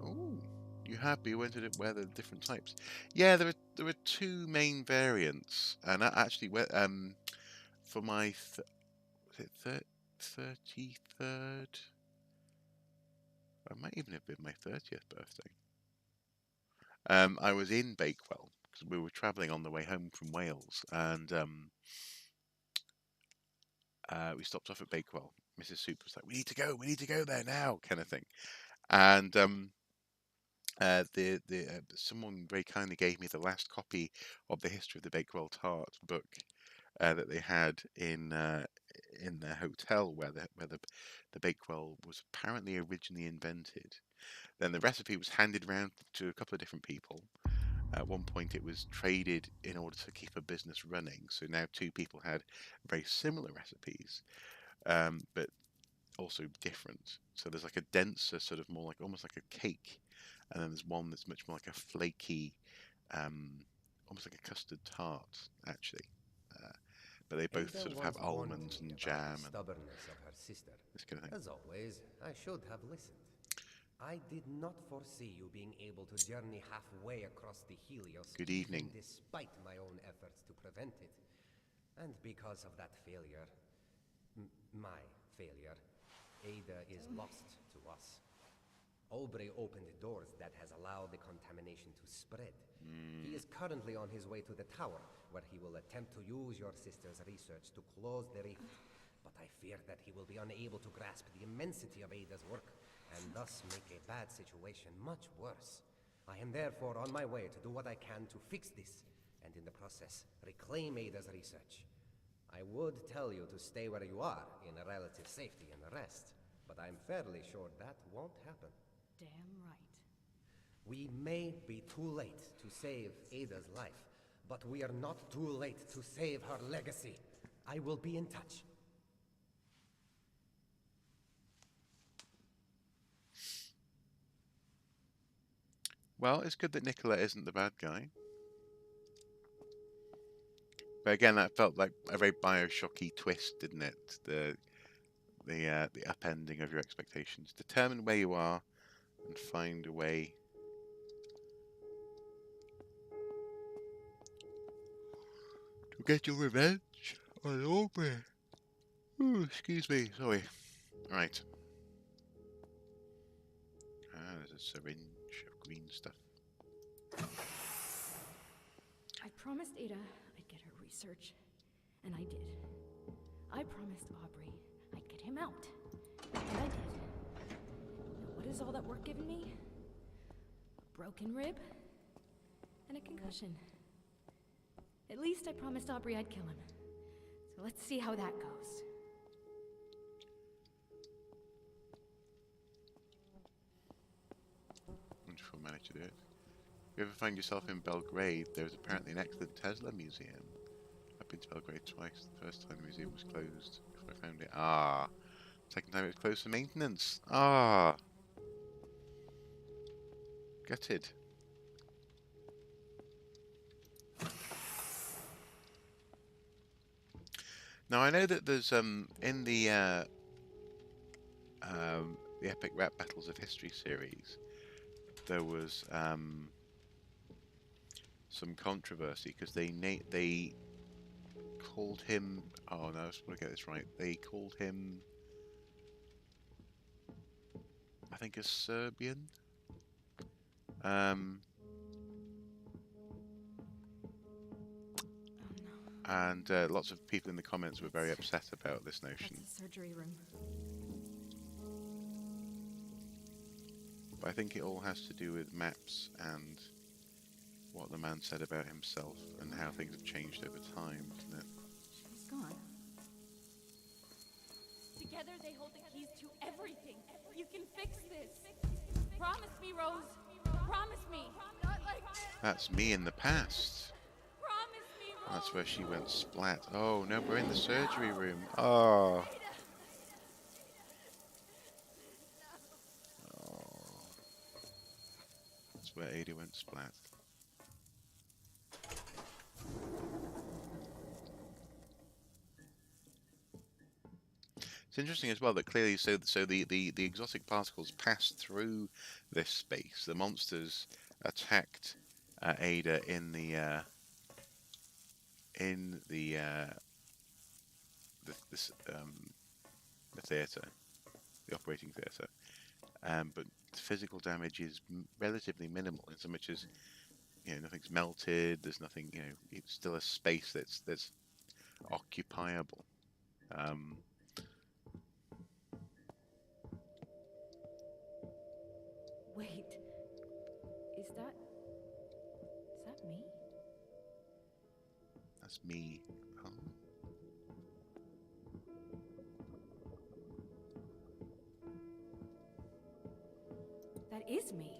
Oh, you have, but you went to where the different types. Yeah, there are two main variants, and actually, for my was it 33rd? I might even have been my 30th birthday. I was in Bakewell because we were travelling on the way home from Wales, and we stopped off at Bakewell. Mrs. Soup was like, we need to go there now," kind of thing. And someone very kindly gave me the last copy of the History of the Bakewell Tart book that they had in their hotel where the Bakewell was apparently originally invented. Then the recipe was handed around to a couple of different people. At one point, it was traded in order to keep a business running. So now two people had very similar recipes, but also different. So there's like a denser, sort of more like almost like a cake, and then there's one that's much more like a flaky, almost like a custard tart, actually. Uh, but they both Ada sort of have once warned almonds me and about jam the and stubbornness of her sister. this kind of thing. As always, I should have listened. I did not foresee you being able to journey halfway across the Helios, Good even evening. despite my own efforts to prevent it. And because of that failure, my failure, Ada is lost to us. Aubrey opened doors that has allowed the contamination to spread. He is currently on his way to the tower, where he will attempt to use your sister's research to close the rift. But I fear that he will be unable to grasp the immensity of Ada's work, and thus make a bad situation much worse. I am therefore on my way to do what I can to fix this, and in the process, reclaim Ada's research. I would tell you to stay where you are, in relative safety and rest, but I'm fairly sure that won't happen. Damn right. We may be too late to save Ada's life, but we are not too late to save her legacy. I will be in touch. Well, it's good that Nicola isn't the bad guy. But again, that felt like a very Bioshocky twist, didn't it? The upending of your expectations. Determine where you are and find a way to get your revenge on Aubrey. Ooh, excuse me, sorry. Right. There's a syringe of green stuff. I promised Ada I'd get her research, and I did. I promised Aubrey I'd get him out, and I did. Now what is all that work given me? A broken rib and a concussion. At least I promised Aubrey I'd kill him. So let's see how that goes. to do it. If you ever find yourself in Belgrade, there's apparently an excellent Tesla museum. I've been to Belgrade twice. The first time the museum was closed before I found it. Ah. Second time it was closed for maintenance. Ah. Gutted. Now I know that there's in the Epic Rap Battles of History series, there was some controversy because they called him. Oh no, I just want to get this right. They called him, I think, a Serbian. And lots of people in the comments were very upset about this notion. That's the surgery room. But I think it all has to do with maps and what the man said about himself and how things have changed over time, isn't it? She's gone. Together they hold the keys to everything. You can fix this. Promise me, Rose. Promise me. Not like this. That's me in the past. Promise me, Rose. That's where she went splat. Oh no, we're in the surgery room. Oh. That's where Ada went splat. It's interesting as well that clearly, so the exotic particles passed through this space. The monsters attacked Ada in the theatre, the operating theatre. But the physical damage is relatively minimal, in so much as nothing's melted. There's nothing. It's still a space that's occupiable. Wait. Is that me? That's me. Oh. That is me.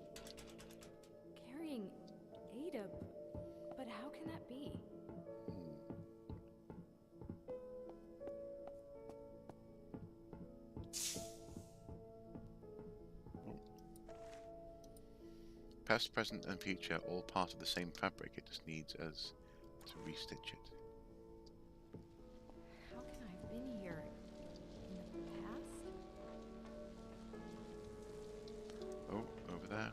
Carrying Ada, but how can that be? Past, present, and future, all part of the same fabric. It just needs us to restitch it. How can I have been here in the past? Oh, over there.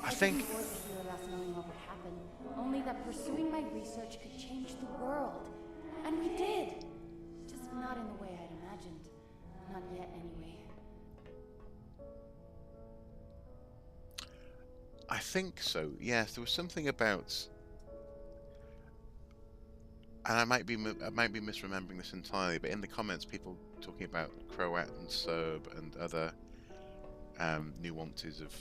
I think. didn't work here last knowing what would happen, only that pursuing my research could change the world. And we did! Just not in the way I'd imagined. Not yet, anyway. I think so. Yes, there was something about, and I might be misremembering this entirely, but in the comments, people talking about Croat and Serb and other nuances of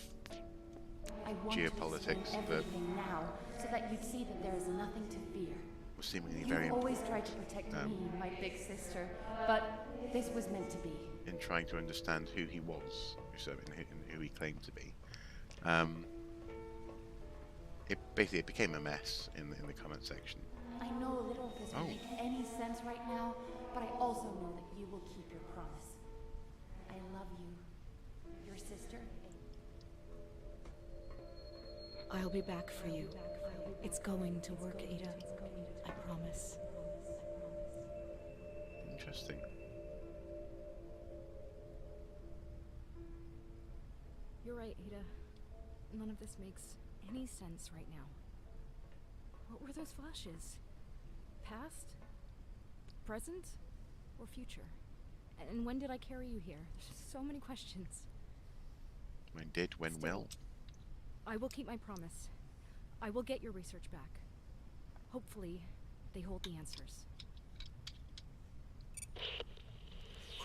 I want geopolitics to explain everything now, so that you'd see that there is nothing to fear. was seemingly You very always important tried to protect me, my big sister, but this was meant to be. in trying to understand who he was, and who he claimed to be. It became a mess in the comment section. I know a little of this won't make any sense right now, but I also know that you will keep your promise. I love you. Your sister. I'll be back for you. It's going to work, Ada. I promise. Interesting. You're right, Ada. None of this makes any sense right now. What were those flashes? Past? Present? Or future? And when did I carry you here? There's just so many questions. When did, when will? I will keep my promise. I will get your research back. Hopefully, they hold the answers.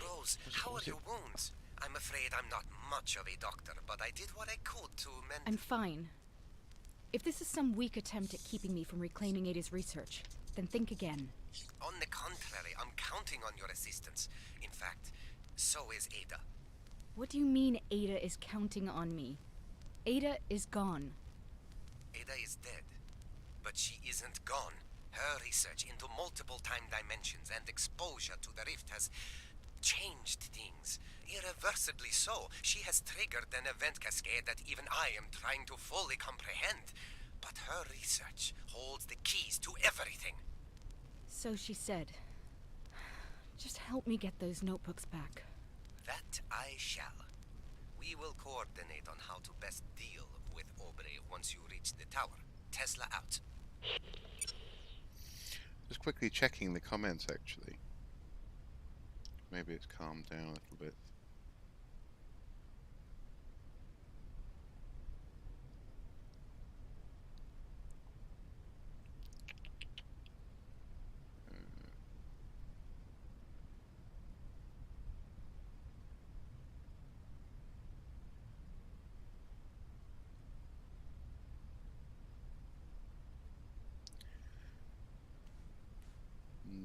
Rose, how are your wounds? I'm afraid I'm not much of a doctor, but I did what I could to mend... I'm fine. If this is some weak attempt at keeping me from reclaiming Ada's research, then think again. On the contrary, I'm counting on your assistance. In fact, so is Ada. What do you mean Ada is counting on me? Ada is gone. Ada is dead, but she isn't gone. Her research into multiple time dimensions and exposure to the rift has changed things. Irreversibly so. She has triggered an event cascade that even I am trying to fully comprehend. But her research holds the keys to everything. So she said. Just help me get those notebooks back. That I shall. We will coordinate on how to best deal with Aubrey once you reach the tower. Tesla out. Just quickly checking the comments, actually. Maybe it's calmed down a little bit.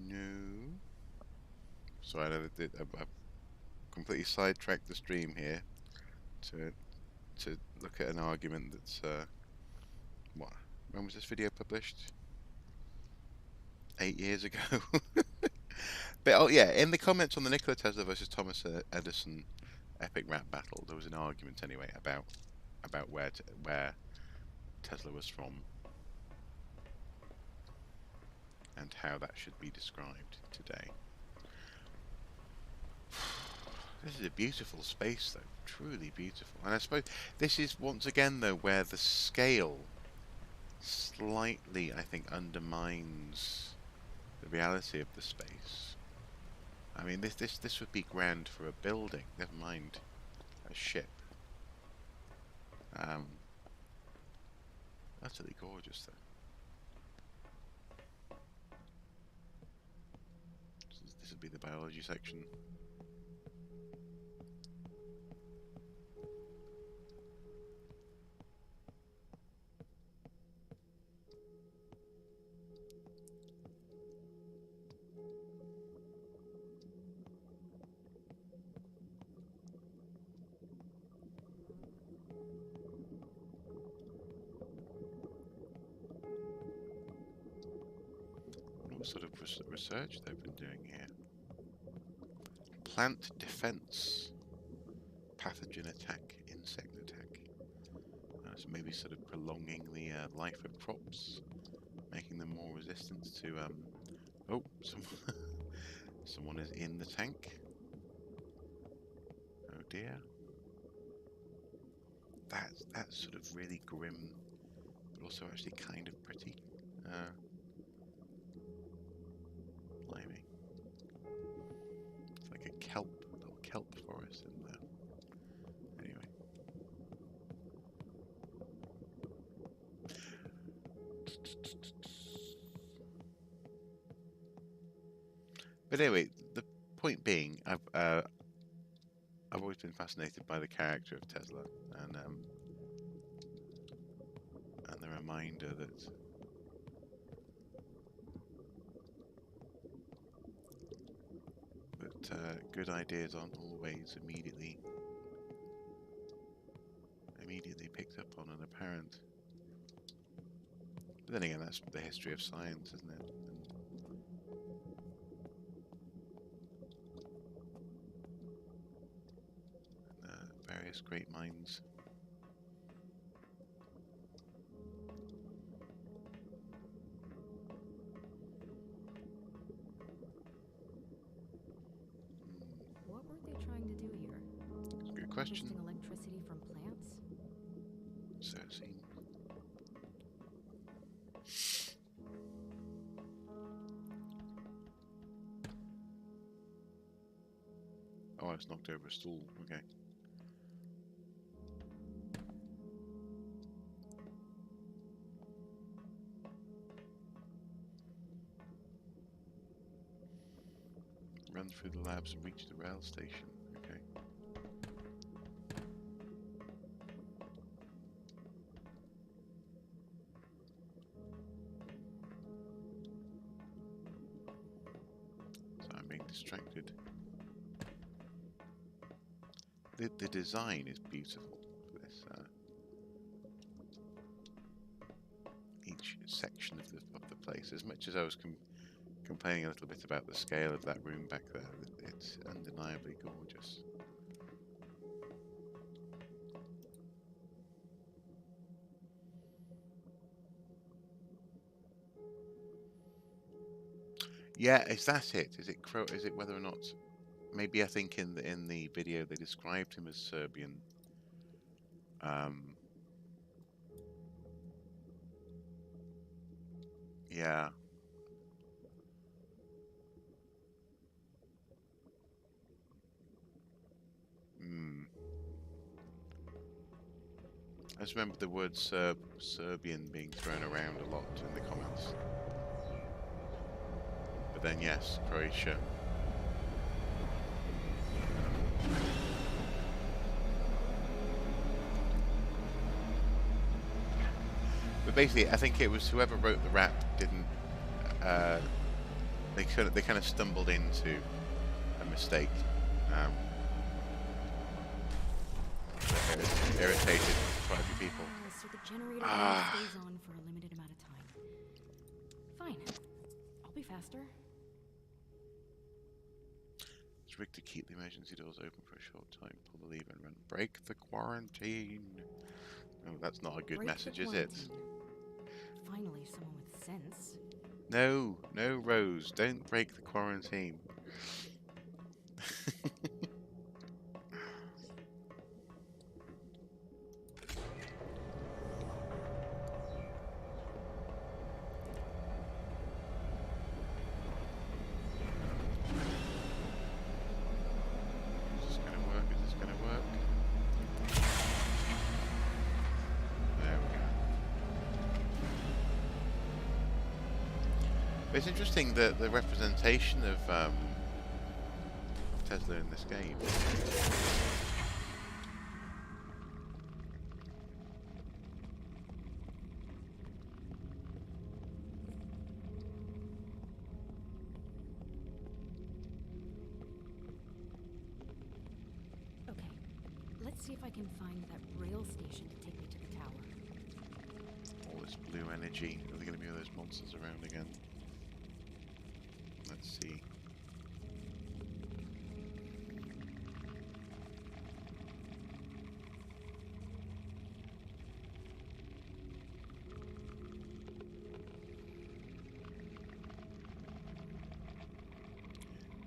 No. Sorry, I've completely sidetracked the stream here to look at an argument that's what? When was this video published? 8 years ago. But oh yeah, in the comments on the Nikola Tesla versus Thomas Edison epic rap battle, there was an argument anyway about where Tesla was from and how that should be described today. This is a beautiful space, though, truly beautiful. And I suppose this is once again, though, where the scale slightly, I think, undermines the reality of the space. I mean, this would be grand for a building, never mind a ship. Utterly gorgeous, though. This would be the biology section. What sort of research they've been doing here? Plant defense, pathogen attack, insect attack. So maybe sort of prolonging the life of crops, making them more resistant to oh, someone is in the tank. Oh dear. That's sort of really grim, but also actually kind of pretty. Blimey. It's like a little kelp forest in there. Anyway. But anyway, the point being, I've always been fascinated by the character of Tesla, and the reminder that good ideas aren't always immediately picked up on and apparent. But then again, that's the history of science, isn't it? And various great minds. What were they trying to do here? That's a good question. Harvesting electricity from plants? So it seems. Oh, it's knocked over a stool. Okay. Run through the labs and reach the rail station. Okay. So I'm being distracted. The design is beautiful for this. Each section of the place. As much as I was complaining a little bit about the scale of that room back there, it's undeniably gorgeous. Yeah, is that it? Is it Is it whether or not? Maybe I think in the video they described him as Serbian. Yeah. I just remember the word Serbian being thrown around a lot in the comments. But then yes, Croatia. But basically, I think it was whoever wrote the rap didn't. They kind of stumbled into a mistake. That irritated quite a few people. So the generator only stays on for a limited amount of time. Fine. I'll be faster. It's rigged to keep the emergency doors open for a short time. Pull the lever and run. Break the quarantine. Oh, that's not a good message, is it? Finally, someone with sense. No, no, Rose. Don't break the quarantine. It's interesting that the representation of Tesla in this game. Okay, let's see if I can find that rail station to take me to the tower. All this blue energy. Are there going to be all those monsters around again? Let's see.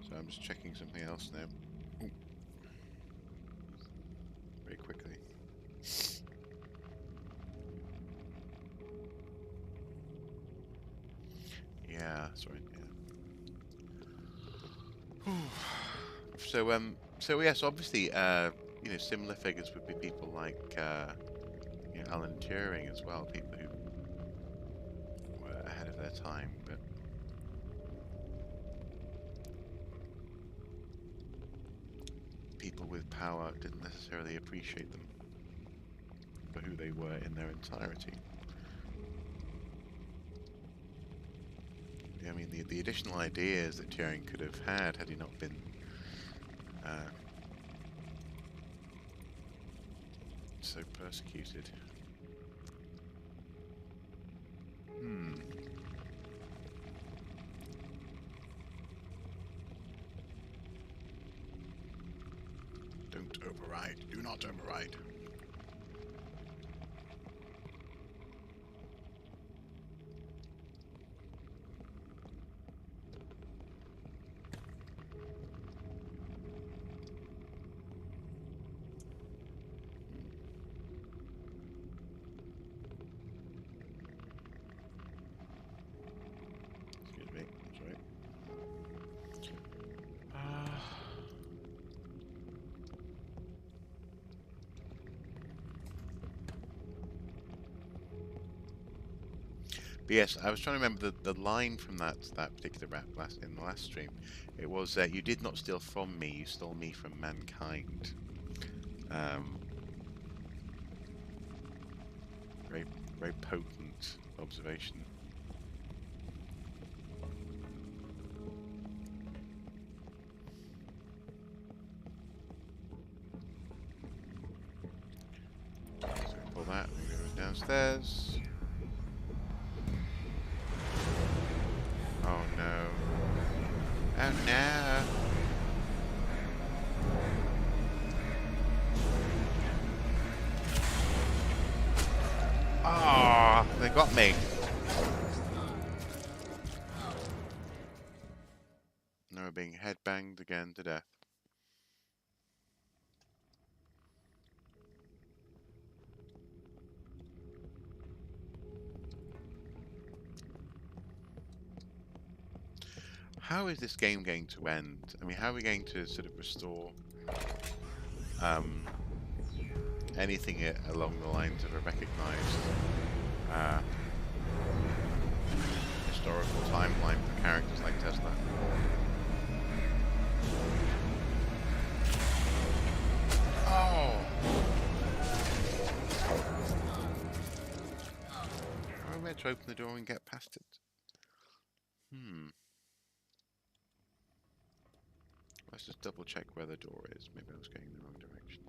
So I'm just checking something else now. Ooh. Very quickly. Yeah, that's right. Yeah. So yes, obviously, you know, similar figures would be people like, you know, Alan Turing as well, people who were ahead of their time, but people with power didn't necessarily appreciate them for who they were in their entirety. I mean, the additional ideas that Turing could have had he not been so persecuted. Don't override. Do not override. Excuse me. Sorry. But yes, I was trying to remember the line from that particular rap in the last stream. It was you did not steal from me, you stole me from mankind. Very very potent observation. that. We go downstairs. Oh no. Oh no. Ah, they got me. Now we're being headbanged again to death. How is this game going to end? I mean, how are we going to sort of restore anything along the lines of a recognised historical timeline for characters like Tesla? Oh! How am I meant to open the door and get past it? Let's just double check where the door is. Maybe I was going in the wrong direction.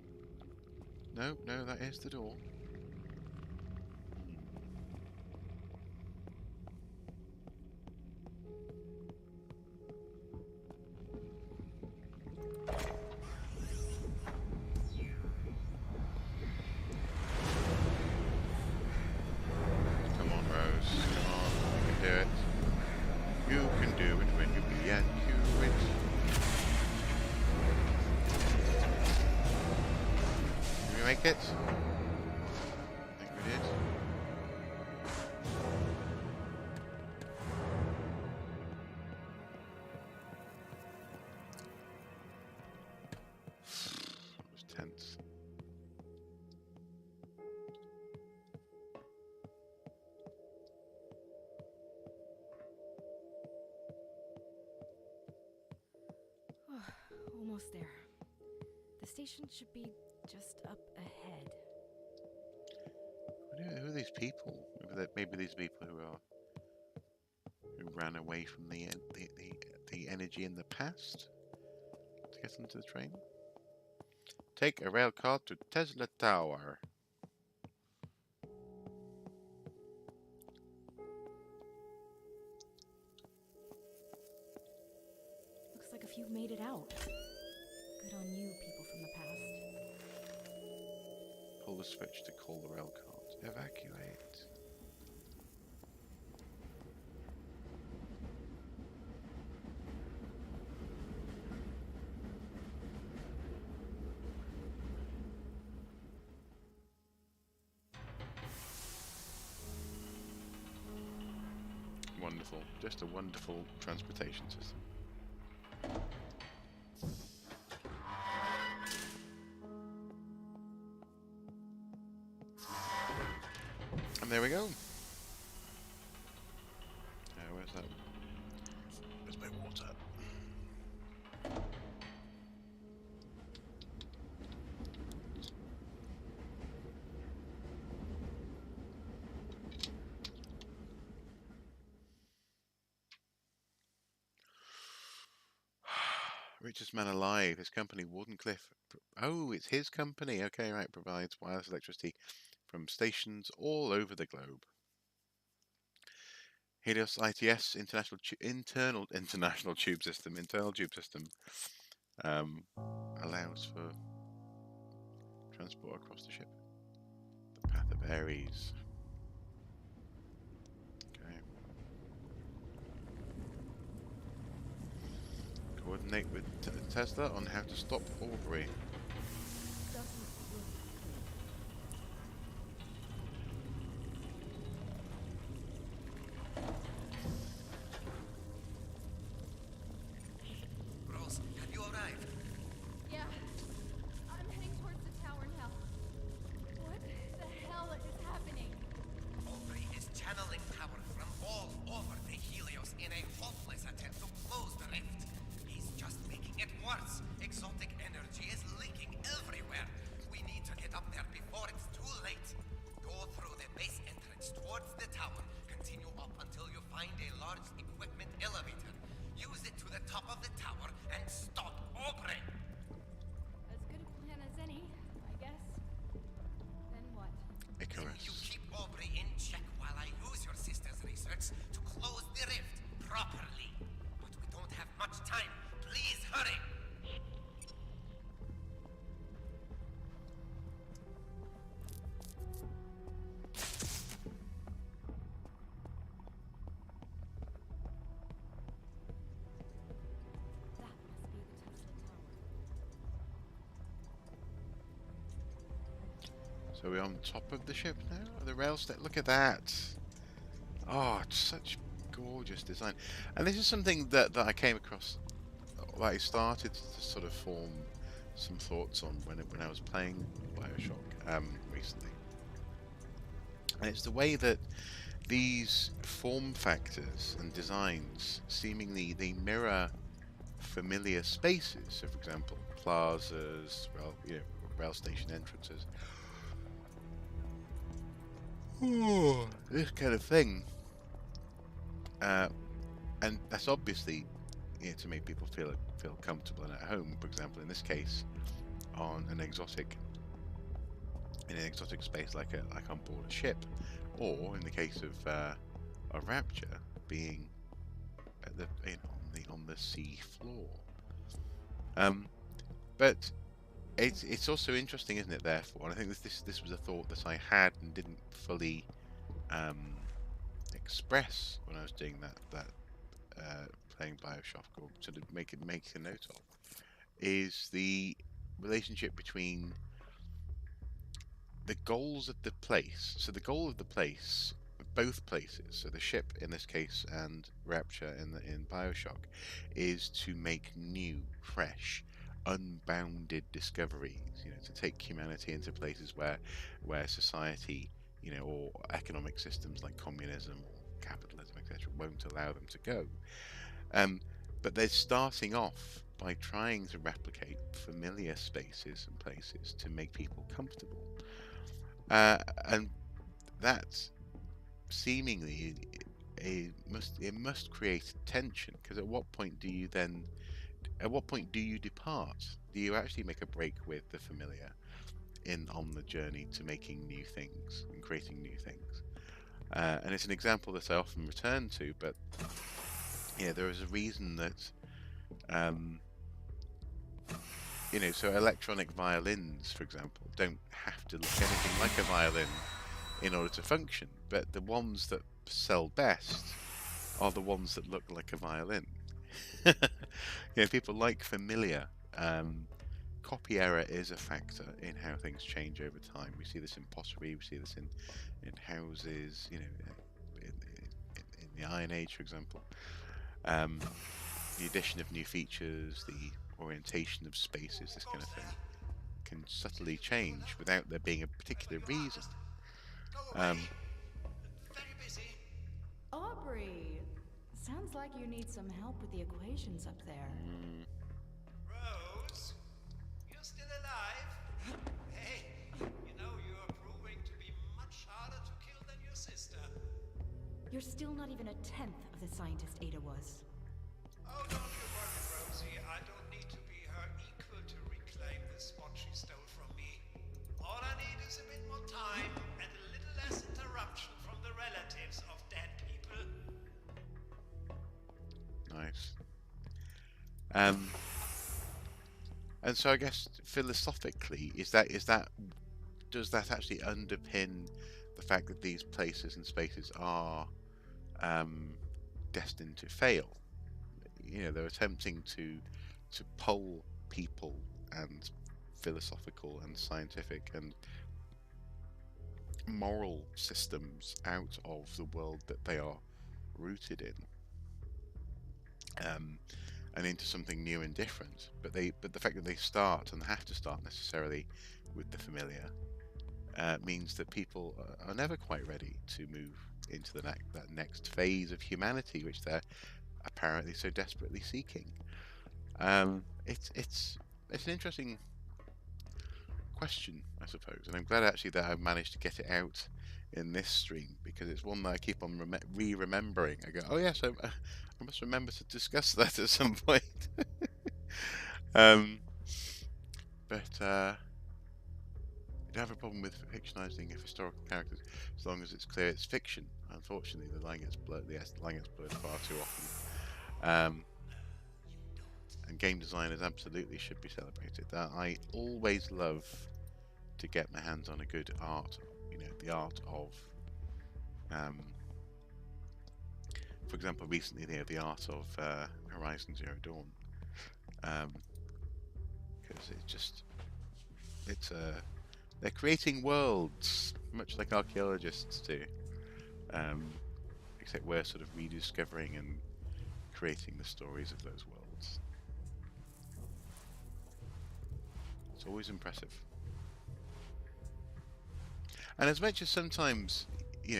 No, no, that is the door. Come on, Rose. Come on, you can do it. You can do it when you be and you it. Did we make it? I think we did. That was tense. Almost there. The station should be just up ahead. Who are these people? Maybe these people who ran away from the energy in the past to get onto the train. Take a rail car to Tesla Tower. Looks like a few made it out. Good on you, people from the past. Pull the switch to call the rail car. Evacuate. Wonderful. Just a wonderful transportation system. And there we go. Where's that? Where's my water? Richest man alive. His company, Wardenclyffe. Oh, it's his company. Okay, right. Provides wireless electricity from stations all over the globe. Helios ITS, international tube system, allows for transport across the ship. The path of Ares. Okay. Coordinate with Tesla on how to stop Aubrey. Rose, have you arrived? Yeah. I'm heading towards the tower now. What the hell is happening? Aubrey is channeling power from all over the Helios in a hopeless attempt to close the rift. He's just making it worse. Exotic energy is leaking So we're on top of the ship now? The rail set. Look at that. Oh, it's such gorgeous design. And this is something that I came across, that I started to sort of form some thoughts on when I was playing Bioshock recently. And it's the way that these form factors and designs seemingly they mirror familiar spaces. So, for example, plazas, rail station entrances. This kind of thing. And that's obviously to make people feel comfortable and at home. For example, in this case, on an exotic space like on board a ship, or in the case of Rapture, being at on the sea floor. But it's also interesting, isn't it? Therefore, and I think this was a thought that I had and didn't fully express when I was doing that playing Bioshock, or sort of make a note of, is the relationship between the goals of the place. So the goal of the place, both places, so the ship in this case and Rapture in Bioshock, is to make new, fresh, unbounded discoveries. To take humanity into places where society, or economic systems like communism or capitalism, etc., won't allow them to go. But they're starting off by trying to replicate familiar spaces and places to make people comfortable. And that seemingly it must create tension, because at what point do you depart? Do you actually make a break with the familiar on the journey to making new things and creating new things? And it's an example that I often return to, but there is a reason that so electronic violins, for example, don't have to look anything like a violin in order to function, but the ones that sell best are the ones that look like a violin. People like familiar. Copy error is a factor in how things change over time. We see this in pottery, we see this in houses, in the Iron Age, for example. The addition of new features, the orientation of spaces, this kind of thing, can subtly change without there being a particular reason. Very busy. Aubrey! Sounds like you need some help with the equations up there. Rose, you're still alive? Hey, you're proving to be much harder to kill than your sister. You're still not even a tenth of the scientist Ada was. Oh, don't you worry, Rosie. I don't need to be her equal to reclaim the spot she stole from me. All I need is a bit more time and a little less interruption from the relatives of dead people. Nice. And so I guess philosophically, does that actually underpin the fact that these places and spaces are destined to fail? They're attempting to pull people and philosophical and scientific and moral systems out of the world that they are rooted in, and into something new and different. But the fact that they start and have to start necessarily with the familiar means that people are never quite ready to move into that next phase of humanity, which they're apparently so desperately seeking. It's an interesting question, I suppose, and I'm glad actually that I've managed to get it out in this stream, because it's one that I keep on remembering. I go, oh yes, I must remember to discuss that at some point. But I don't have a problem with fictionalizing of historical characters as long as it's clear it's fiction. Unfortunately, the line gets blurred far too often. And game designers absolutely should be celebrated. I always love to get my hands on a good art, the art of, for example, recently the art of Horizon Zero Dawn, because it's a They're creating worlds, much like archaeologists do. Except we're sort of rediscovering and creating the stories of those worlds. It's always impressive. And as much as sometimes,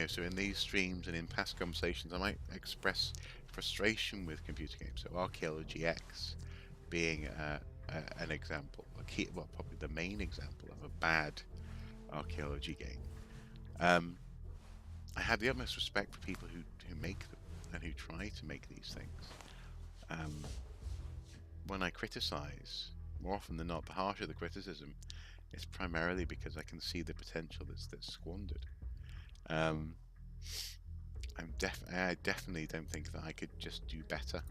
so in these streams and in past conversations, I might express frustration with computer games. So Archaeology X being an example, probably the main example of a bad archaeology game. I have the utmost respect for people who make them and who try to make these things. When I criticize, more often than not, the harsher the criticism, it's primarily because I can see the potential that's squandered. I definitely don't think that I could just do better,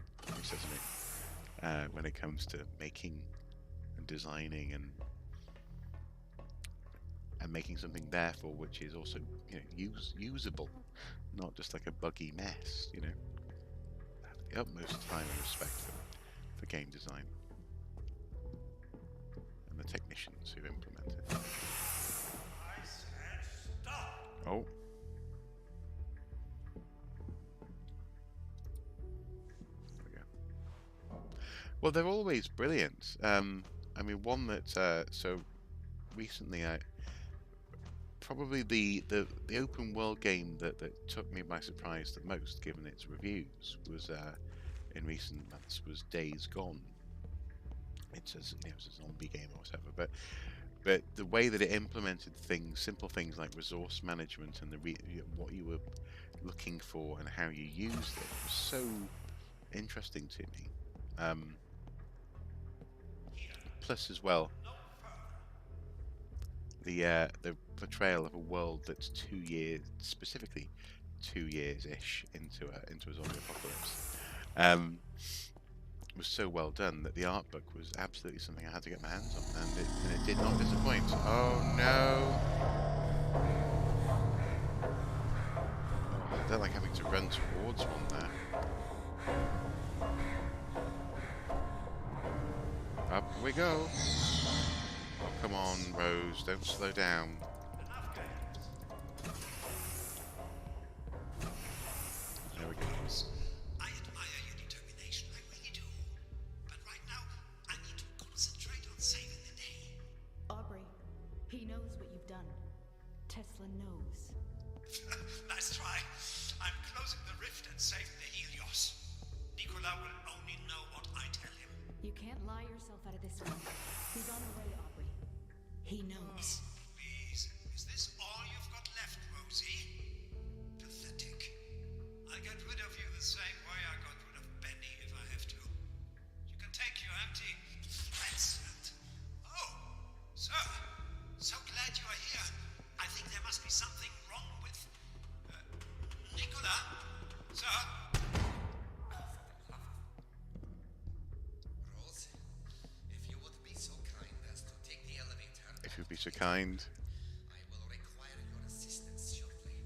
when it comes to making and designing and making something therefore which is also usable, not just like a buggy mess. I have the utmost time and respect for game design and the technicians who implement it. I said stop! Oh. There we go. Well, they're always brilliant. I mean, one that so recently probably the open world game that took me by surprise the most, given its reviews, was in recent months, was Days Gone. It's it's a zombie game or whatever, but the way that it implemented things, simple things like resource management and what you were looking for and how you used it, was so interesting to me. Plus, as well, the portrayal of a world that's 2 years, specifically 2 years-ish into a zombie apocalypse, was so well done that the art book was absolutely something I had to get my hands on, and it did not disappoint. Oh no! Oh, I don't like having to run towards one there. Up we go! Oh, come on, Rose, don't slow down. There we go. I admire your determination, I really do. But right now, I need to concentrate on saving the day. Aubrey, he knows what you've done. Tesla knows. Nice try. I'm closing the rift and saving the Helios. Nicola will only know what I tell him. You can't lie yourself out of this one. He's on the way, Aubrey. He knows. Please, is this all you've got left, Rosie? Pathetic. I'll get rid of you the same way I got rid of Benny if I have to. You can take your empty threats and... Oh, sir. So glad you are here. I think there must be something wrong with... Nicola? Sir? Rose, if you would be so kind as to take the elevator. If you'd be so kind. I will require your assistance shortly.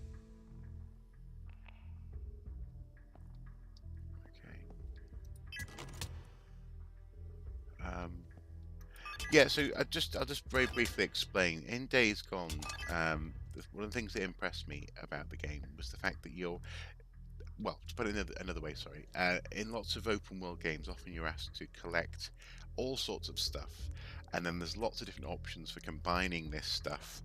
Okay. Yeah, so I'll just very briefly explain. In Days Gone, one of the things that impressed me about the game was the fact that well, to put it another way, sorry, in lots of open world games, often you're asked to collect all sorts of stuff, and then there's lots of different options for combining this stuff,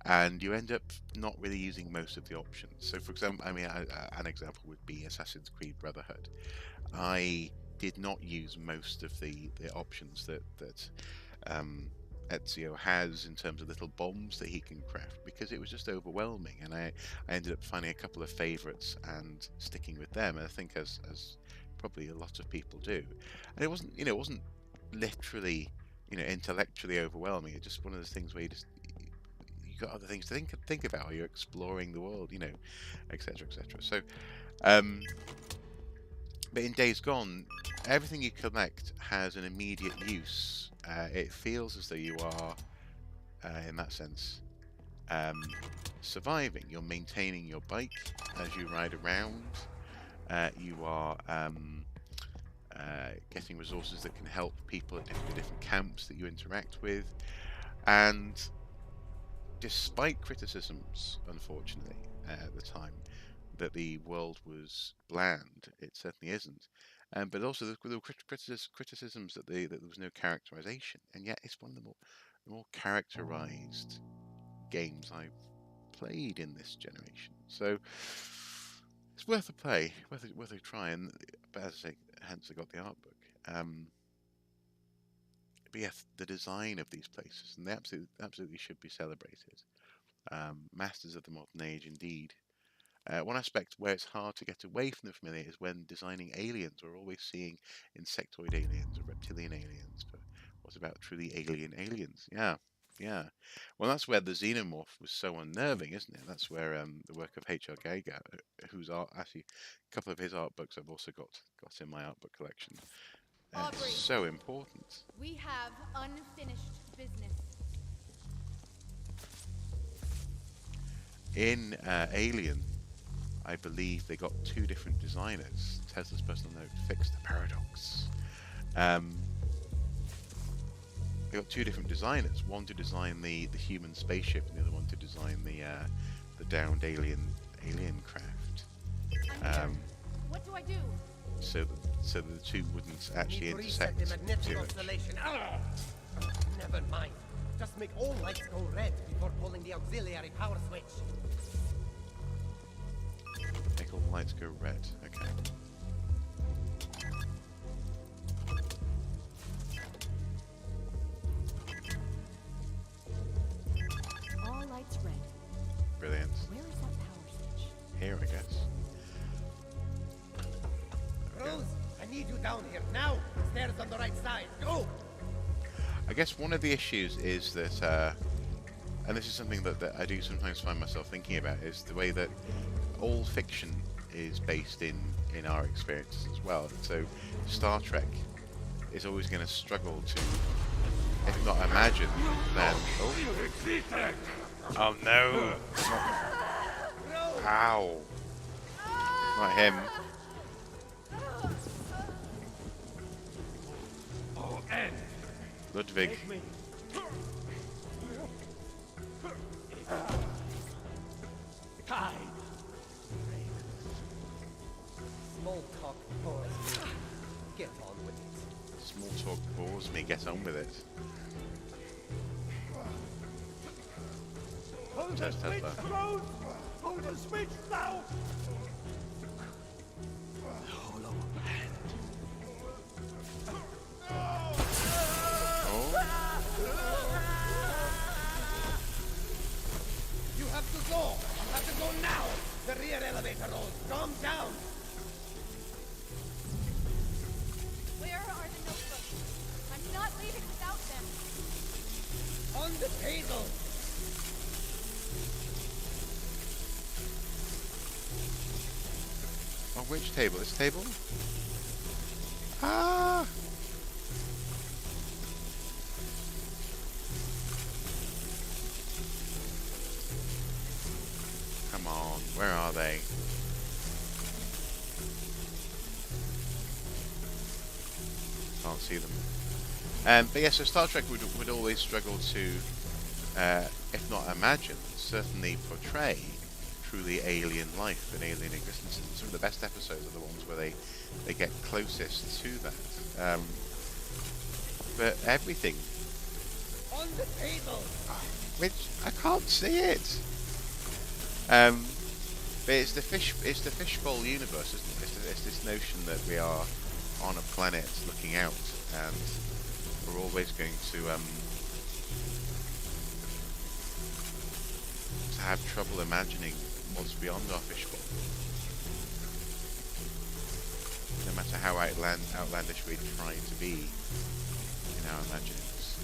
and you end up not really using most of the options. So, for example, I mean, an example would be Assassin's Creed Brotherhood. I did not use most of the options that Ezio has in terms of little bombs that he can craft, because it was just overwhelming, and I ended up finding a couple of favourites and sticking with them, and I think as probably a lot of people do. And it wasn't it wasn't literally intellectually overwhelming. It's just one of those things where you got other things to think about, or you're exploring the world, etc, etc. So but in Days Gone, everything you collect has an immediate use. It feels as though you are, in that sense, surviving. You're maintaining your bike as you ride around. You are getting resources that can help people at the different camps that you interact with. And despite criticisms, unfortunately, at the time, that the world was bland, it certainly isn't. But also there were criticisms that there was no characterization, and yet it's one of the more characterized games I've played in this generation. So it's worth a play, worth a try. And but as I say, hence I got the art book. But yeah, the design of these places, and they absolutely should be celebrated. Masters of the modern age, indeed. One aspect where it's hard to get away from the familiar is when designing aliens. We're always seeing insectoid aliens or reptilian aliens, but what about truly alien aliens? Yeah, yeah. Well, that's where the xenomorph was so unnerving, isn't it? That's where the work of H.R. Geiger, whose art, actually, a couple of his art books I've also got in my art book collection. Aubrey, So important. we have unfinished business. In Alien, I believe they got two different designers. Tesla's personal note, fix the paradox. They got two different designers. One to design the human spaceship, and the other one to design the downed alien craft. What do I do? So the two wouldn't actually Need to reset intersect the magnetic too much. oscillation. Never mind. Just make all lights go red before pulling the auxiliary power switch. Make all the lights go red. Okay. All lights red. Brilliant. Where is that power switch? Here, I guess. Rose, I need you down here now. Stairs on the right side. Go! I guess one of the issues is that, and this is something that I do sometimes find myself thinking about, is the way that all fiction is based in our experiences as well. So Star Trek is always going to struggle to, if not imagine, then... Oh no! Ow! Not him. Ludwig. Small talk bores me. Get on with it. Small talk bores me, get on with it. Hold Says the switch, Tesla. Rose! Hold the switch now! You have to go. You have to go now. The rear elevator, Rose. Calm down. Where are the notebooks? I'm not leaving without them. On the table. On which table? This table? Ah! Come on, where are they? Can't see them. But yeah, so Star Trek would always struggle to, if not imagine, certainly portray truly alien life and alien existence. And some of the best episodes are the ones where they get closest to that. But everything, On the table. which I can't see it. But it's the fishbowl universe, isn't it? It's this notion that we are on a planet looking out, and we're always going to have trouble imagining what's beyond our fishbowl. No matter how outlandish we try to be in our imaginings.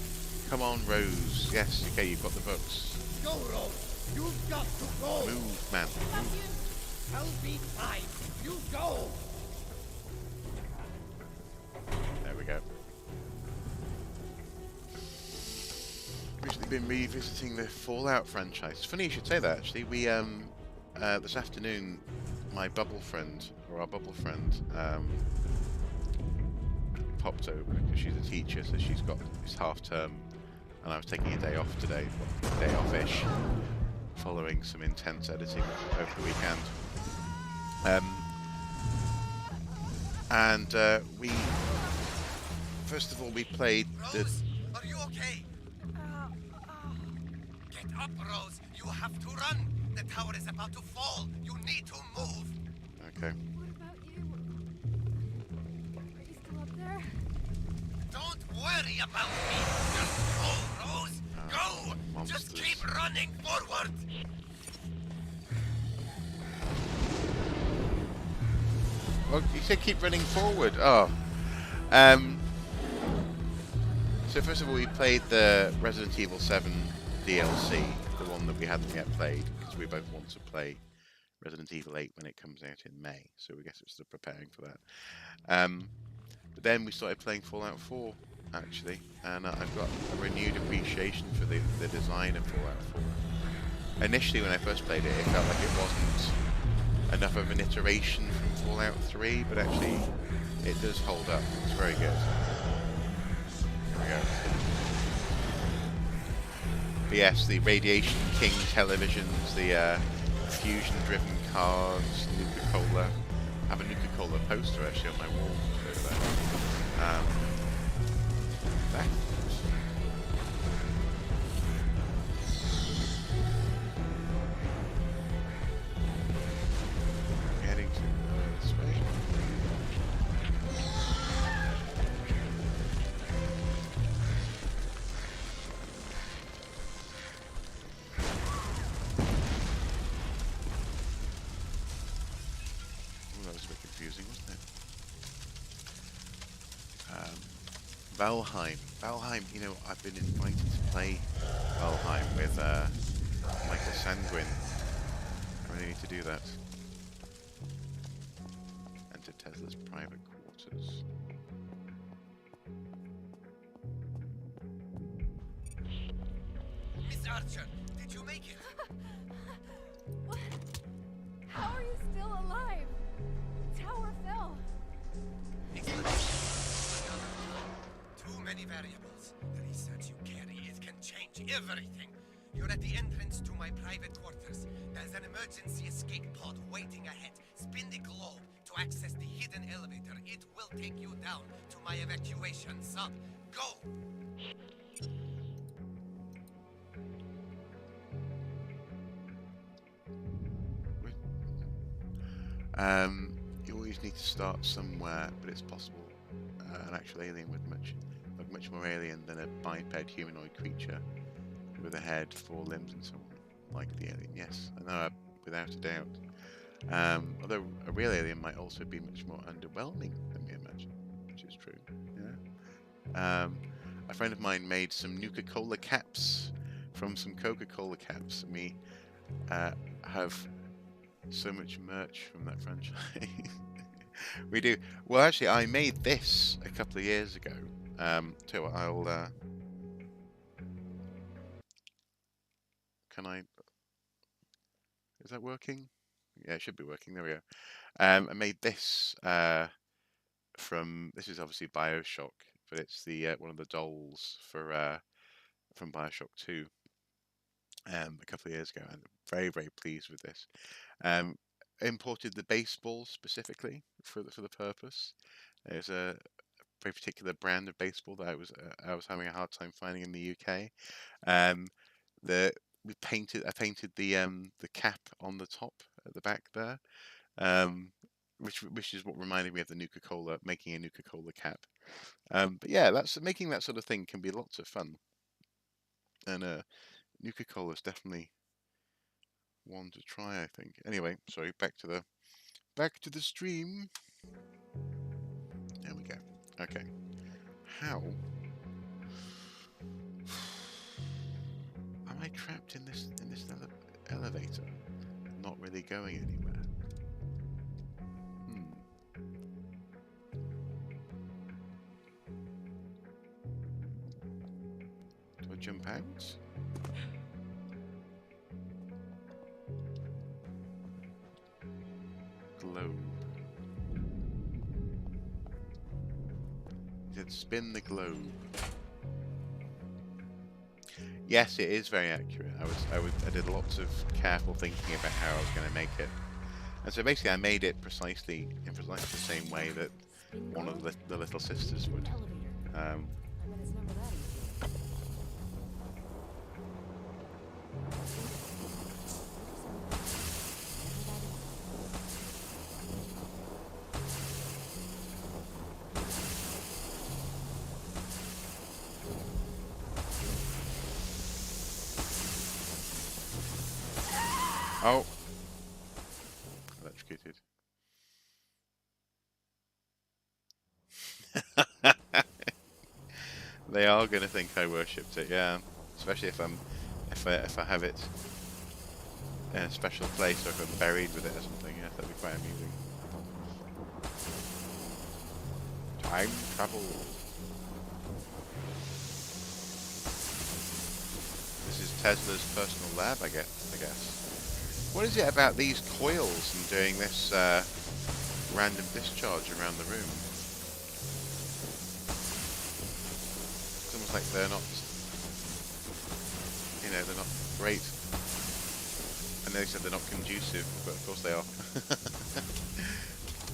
Come on, Rose. Yes, okay, you've got the books. Go, Rose. You've got to go. Move, man. Move. I'll be fine. You go. There we go. Recently been revisiting the Fallout franchise. It's funny you should say that, actually. We this afternoon, my bubble friend, or our bubble friend, popped over because she's a teacher, so she's got this half-term and I was taking a day off today, well, day off-ish, following some intense editing over the weekend. We first of all we played the. Rose, are you okay? Get up, Rose. You have to run. The tower is about to fall. You need to move. Okay. What about you? Are you still up there? Don't worry about me. Just go, Rose. Go. monsters. Just keep running forward. Well, you said keep running forward. Oh. So first of all, we played the Resident Evil 7 DLC, the one that we hadn't yet played, because we both want to play Resident Evil 8 when it comes out in May. So we guess we're still preparing for that. But then we started playing Fallout 4, actually, and I've got a renewed appreciation for the design of Fallout 4. Initially, when I first played it, it felt like it wasn't enough of an iteration from Fallout 3, but actually it does hold up. It's very good. There we go. But yes, the Radiation King televisions, the fusion-driven cars, Nuka-Cola. I have a Nuka-Cola poster actually on my wall over there. That. Heading to this way. Oh, that was a bit confusing, wasn't it? Valheim. Valheim, you know, I've been invited to play Valheim with Michael Sanguin. I really need to do that. Enter Tesla's private quarters. Miss Archer, did you make it? What? How are you still alive? The tower fell. Too many variables. The research you carry, it can change everything. You're at the entrance to my private quarters. There's an emergency escape pod waiting ahead. Spin the globe to access the hidden elevator. It will take you down to my evacuation zone. Go! You always need to start somewhere, but it's possible. An actual alien would look much more alien than a biped humanoid creature with a head, 4 limbs, and so on, like the alien. Yes, I know, without a doubt. Although a real alien might also be much more underwhelming than we imagine, which is true. Yeah. A friend of mine made some Nuka-Cola caps from some Coca-Cola caps, and we have so much merch from that franchise. We do. Well, actually, I made this a couple of years ago. Tell you what, I'll. Can I? Is that working? Yeah, it should be working. There we go. I made this from. This is obviously BioShock, but it's the one of the dolls for from BioShock 2. A couple of years ago, and very, very pleased with this. Imported the baseball specifically for the purpose. There's a very particular brand of baseball that I was having a hard time finding in the UK. I painted the cap on the top at the back there, which is what reminded me of the Nuka-Cola, making a Nuka-Cola cap. But yeah, that's making that sort of thing can be lots of fun, and Nuka-Cola is definitely one to try, I think. Anyway, sorry, back to the stream. There we go. Okay. How am I trapped in this elevator? Not really going anywhere. Do I jump out? Globe. It said spin the globe. Yes, it is very accurate. I did lots of careful thinking about how I was going to make it, and so basically I made it precisely in precisely the same way that one of the little sisters would. Elevator. Um, I bet it's never that easy. oh, electrocuted. They are going to think I worshipped it, yeah. Especially if I have it in a special place, or if I'm buried with it or something. Yeah, that'd be quite amusing. Time travel. This is Tesla's personal lab, I guess. What is it about these coils and doing this random discharge around the room? It's almost like they're not, they're not great. I know they said they're not conducive, but of course they are.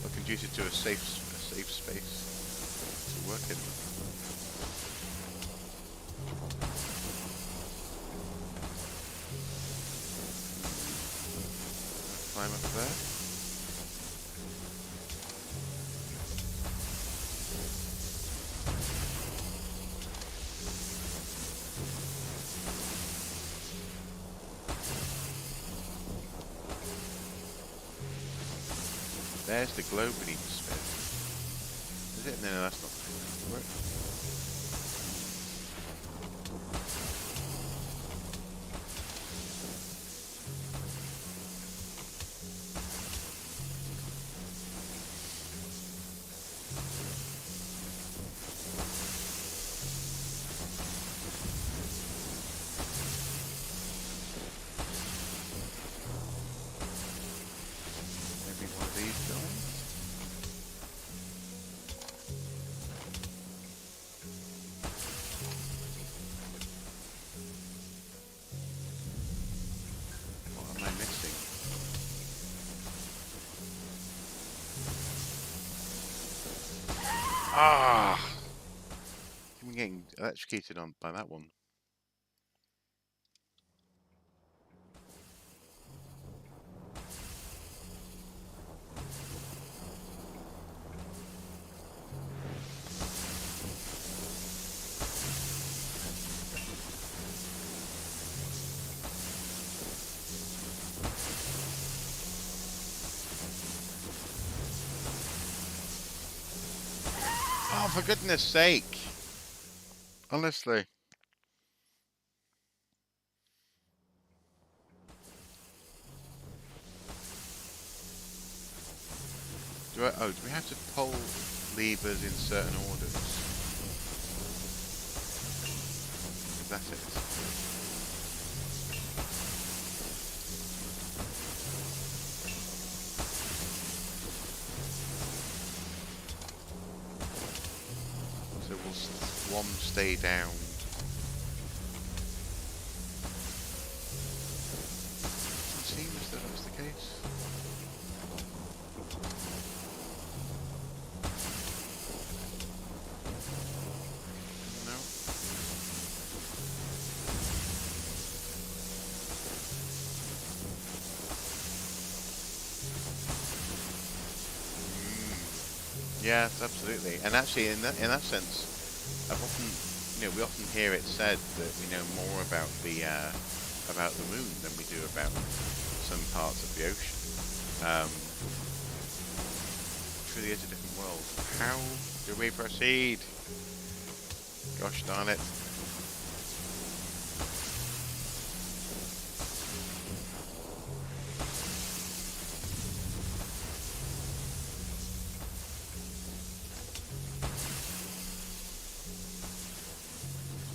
Not conducive to a safe space to work in. Climb up there. There's the globe we need to spin. Is it? No, that's not right. Maybe one of these guys? What am I missing? Ah! I'm getting electrocuted on by that one. Oh, for goodness sake! Honestly. Do we have to pull levers in certain orders? Is that it? So will one stay down? Doesn't seem as though that's the case. No. Yes, absolutely. And actually, in that sense, I've often, we often hear it said that we know more about the moon than we do about some parts of the ocean. It really is a different world. How do we proceed? Gosh darn it.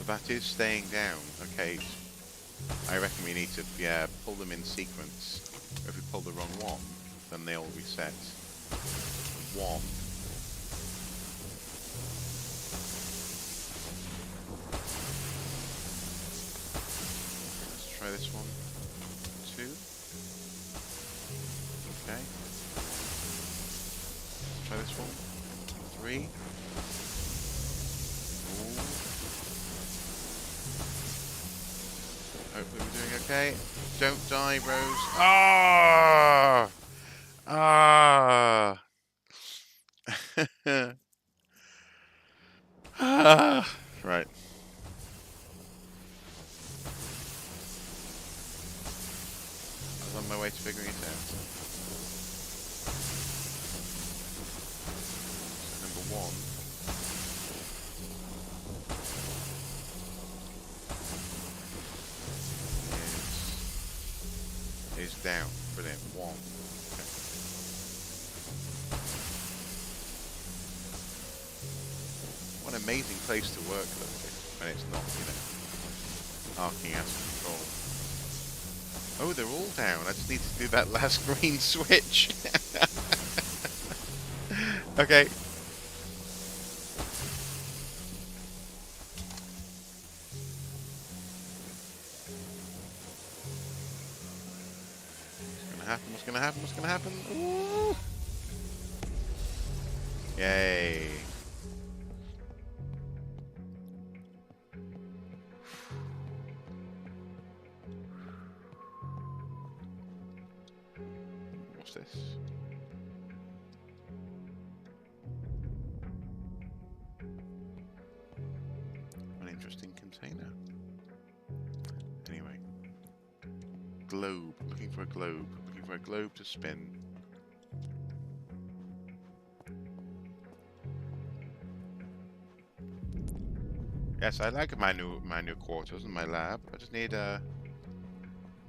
That is staying down. Okay, I reckon we need to pull them in sequence. If we pull the wrong one, then they all reset. One. try this one. 2. Okay. Try this one. 3. Ooh. Hopefully we're doing okay. Don't die, Rose. Ah! Ah! Ah! Right. I was on my way to figuring it out. So number 1. Is down. Brilliant. 1. Okay. What an amazing place to work though, when it's not, you know, arcing out of control. Oh, they're all down. I just need to do that last green switch. Okay. What's gonna happen? What's gonna happen? Ooh. Yay. What's this? An interesting container. Anyway. Globe. Looking for a globe. Looking for a globe to spin. Yes, I like my new quarters and my lab. I just need a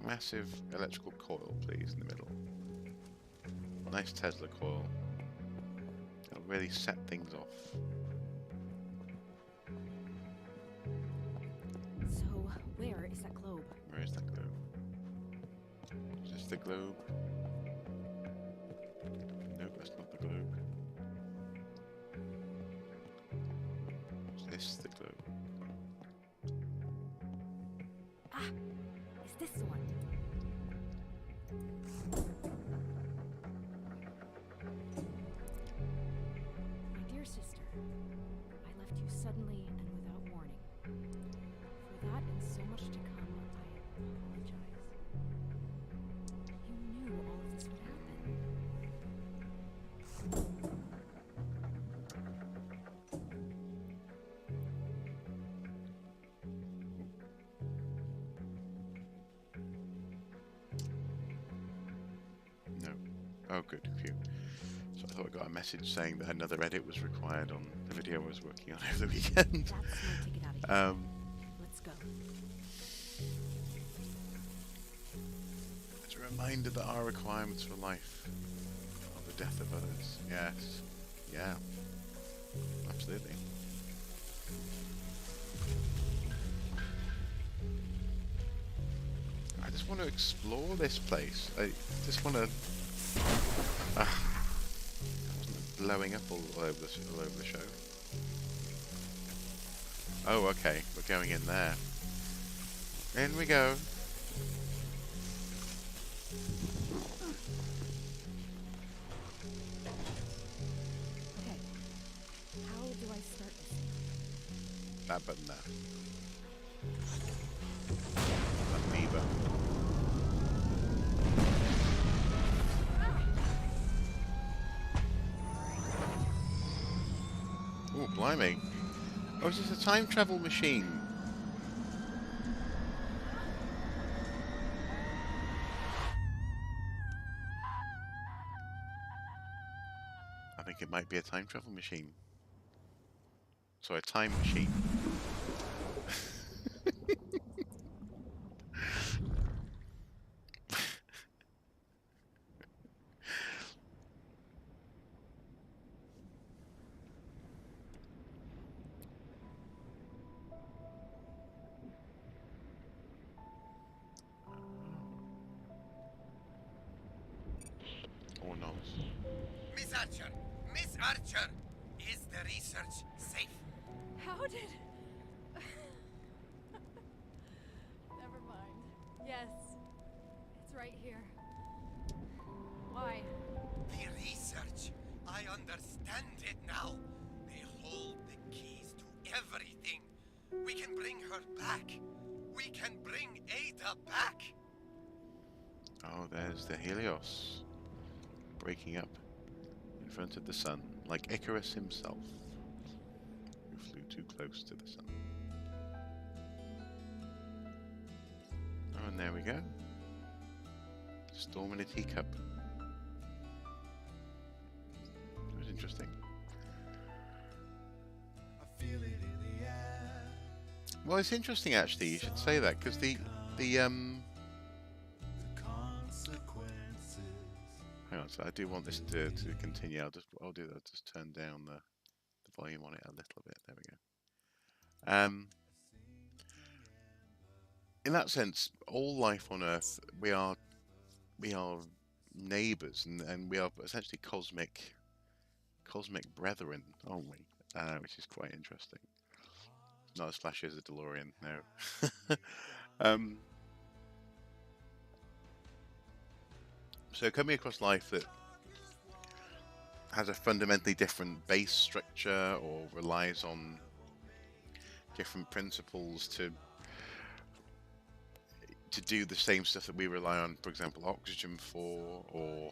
massive electrical coil, please, in the middle. Nice Tesla coil. It'll really set things off. So, where is that globe? Where is that globe? Is this the globe? Nope, that's not the globe. Is this the globe? Ah! Is this the one? My dear sister, I left you suddenly and without warning. For that and so much to come, I apologize. You knew all of this would happen. No. Oh, good. Phew. So I thought I got a message saying that another edit was required on the video I was working on over the weekend. That's my ticket out of here. Let's go. It's a reminder that our requirements for life are the death of others. Yes. Yeah. Absolutely. I just want to explore this place. I just want to... I wasn't blowing up all over the show. Oh, okay. We're going in there. In we go. Okay. How do I start this? That button there. Amoeba. Oh, blimey. Oh, is this a time travel machine? I think it might be a time travel machine. So a time machine. Or not. Miss Archer! Miss Archer! Is the research safe? How did... Never mind. Yes. It's right here. Why? The research. I understand it now. They hold the keys to everything. We can bring her back. We can bring Ada back. Oh, there's the Helios breaking up in front of the sun, like Icarus himself, who flew too close to the sun. Oh, and there we go. Storm in a teacup. That was interesting. Well, it's interesting actually. You should say that because the hang on, so I do want this to continue. I'll do that. Just turn down the volume on it a little bit. There we go. In that sense, all life on Earth, we are neighbours, and we are essentially cosmic brethren, aren't we? Which is quite interesting. Not as flashy as a DeLorean, no. So coming across life that has a fundamentally different base structure or relies on different principles to do the same stuff that we rely on, for example, oxygen for, or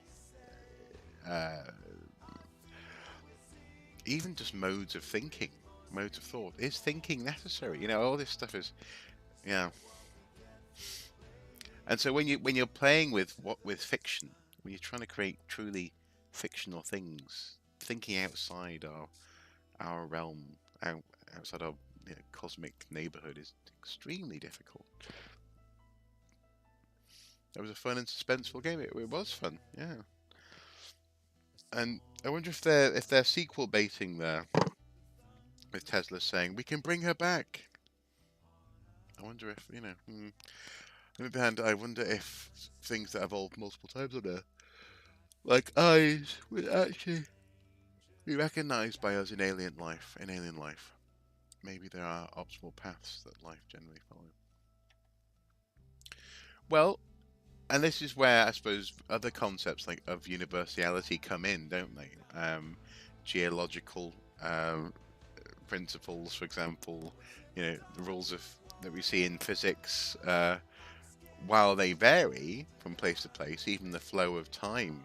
even just modes of thinking, modes of thought. Is thinking necessary? You know, all this stuff is, yeah. And so when you're playing with fiction, when you're trying to create truly fictional things, thinking outside our realm, outside our cosmic neighborhood is extremely difficult. It was a fun and suspenseful game. It was fun, yeah. And I wonder if they're sequel baiting there, with Tesla saying we can bring her back. I wonder if On the other hand, I wonder if things that evolved multiple times on Earth, like eyes, would actually be recognised by us in alien life. Maybe there are optimal paths that life generally follows. Well, and this is where I suppose other concepts like of universality come in, don't they? Geological principles, for example, the rules that we see in physics. While they vary from place to place, even the flow of time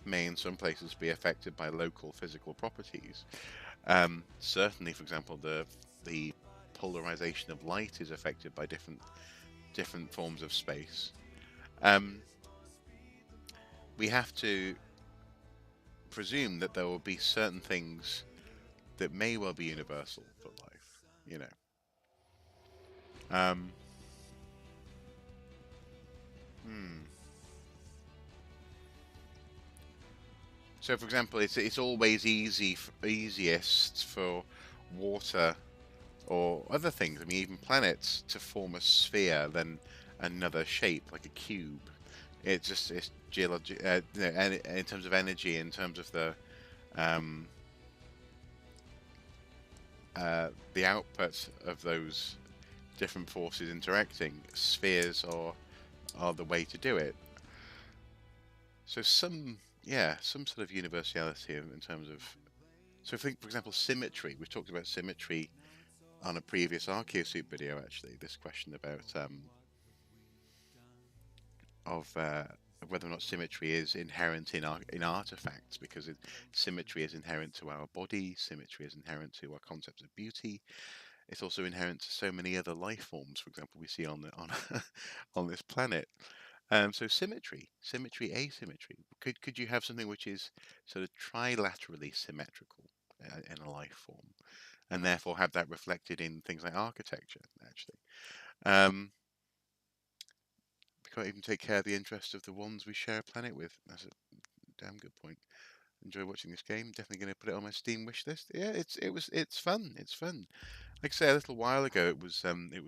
may in some places be affected by local physical properties. Certainly, for example, the polarization of light is affected by different forms of space. We have to presume that there will be certain things that may well be universal for life. Um, hmm. So, for example, it's always easiest for water or other things. I mean, even planets to form a sphere than another shape like a cube. It's geology. In terms of energy, in terms of um, the output of those different forces interacting, spheres are the way to do it. So some sort of universality in terms of. So think, for example, symmetry. We've talked about symmetry on a previous Archeosuit video. Actually, this question about whether or not symmetry is inherent in artifacts, because symmetry is inherent to our body. Symmetry is inherent to our concepts of beauty. It's also inherent to so many other life forms. For example, we see on on this planet. So symmetry, asymmetry. Could you have something which is sort of trilaterally symmetrical in a life form, and therefore have that reflected in things like architecture? Actually, we can't even take care of the interests of the ones we share a planet with. That's a damn good point. Enjoy watching this game. Definitely going to put it on my Steam wish list. Yeah, it's fun. It's fun. Like I say, a little while ago, it was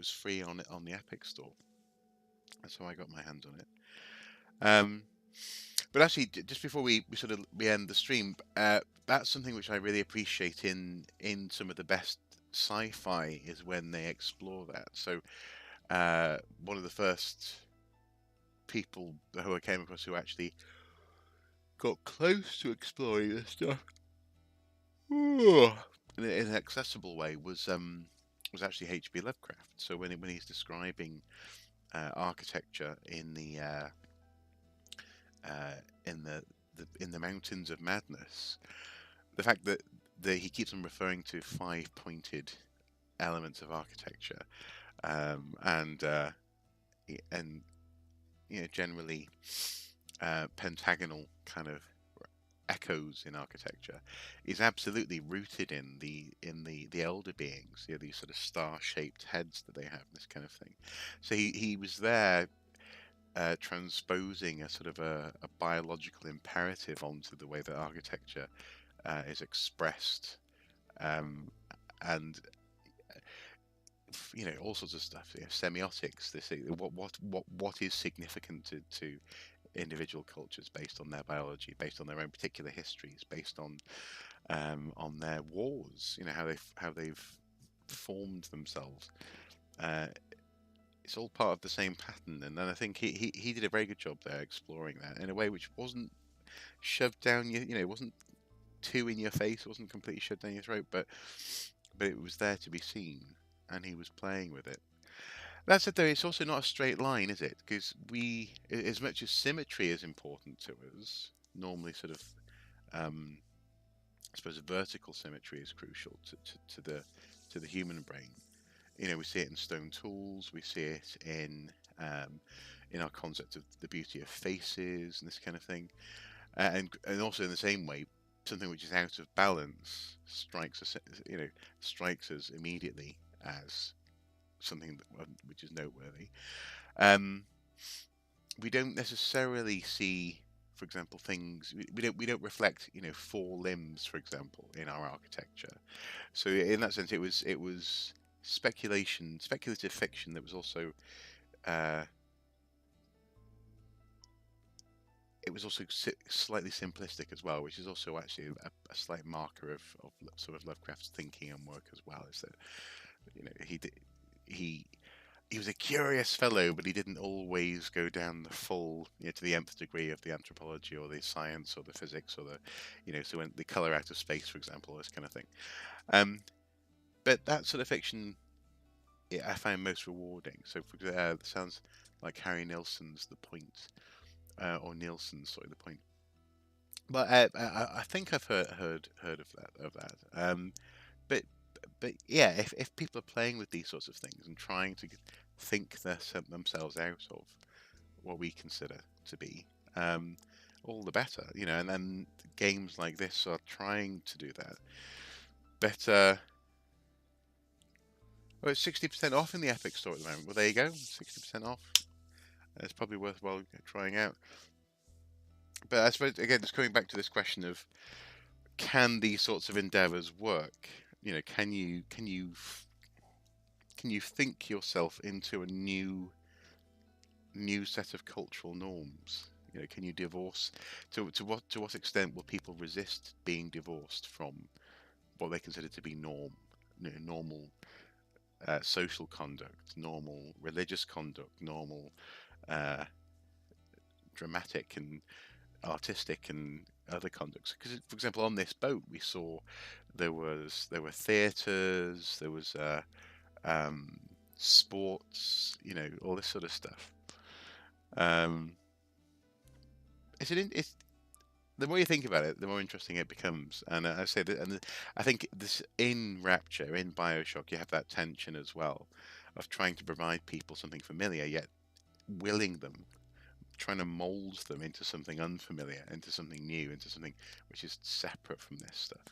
free on the Epic Store. That's how I got my hands on it. But actually, just before we end the stream, that's something which I really appreciate in some of the best sci-fi is when they explore that. So one of the first people who I came across who actually got close to exploring this stuff in an accessible way was actually H.P. Lovecraft. So when he's describing architecture uh, in the Mountains of Madness, the fact that he keeps on referring to five-pointed elements of architecture, and and generally pentagonal kind of echoes in architecture, is absolutely rooted in the elder beings, these sort of star-shaped heads that they have, this kind of thing. So he was there transposing a sort of a biological imperative onto the way that architecture is expressed, um, and all sorts of stuff. Semiotics. They say what is significant to individual cultures based on their biology, based on their own particular histories, based on their wars. How they've formed themselves. Uh, it's all part of the same pattern, and then I think he did a very good job there exploring that in a way which wasn't shoved down you. It wasn't too in your face. It wasn't completely shoved down your throat, but it was there to be seen, and he was playing with it. That said, though, it's also not a straight line, is it? Because as much as symmetry is important to us, normally sort of, I suppose, vertical symmetry is crucial to the human brain. We see it in stone tools. We see it in our concept of the beauty of faces and this kind of thing, and also in the same way, something which is out of balance strikes us immediately as something which is noteworthy. Um, we don't necessarily see, for example, things we don't reflect, four limbs, for example, in our architecture. So in that sense, it was speculative fiction that was also uh, it was also slightly simplistic as well, which is also actually a slight marker of sort of Lovecraft's thinking and work as well. Is that he he was a curious fellow, but he didn't always go down the full, to the nth degree of the anthropology or the science or the physics or so when the color out of space, for example, this kind of thing. Um, but that sort of fiction, I find most rewarding. So it sounds like Harry Nilsson's The Point, or Nielsen's, sorry, The Point. But I think I've heard of that. But yeah, if people are playing with these sorts of things and trying to think themselves out of what we consider to be, all the better, And then games like this are trying to do that. But well, it's 60% off in the Epic Store at the moment. Well, there you go, 60% off. It's probably worthwhile trying out. But I suppose again, just coming back to this question of, can these sorts of endeavors work? Can you think yourself into a new set of cultural norms? Can you divorce to what extent will people resist being divorced from what they consider to be normal social conduct, normal religious conduct, normal uh, dramatic and artistic and other conducts? Because, for example, on this boat, we saw there were theatres, there was um, sports, all this sort of stuff. It's the more you think about it, the more interesting it becomes. And I say that, and I think this in Rapture, in Bioshock, you have that tension as well of trying to provide people something familiar, yet willing them, trying to mold them into something unfamiliar, into something new, into something which is separate from this stuff,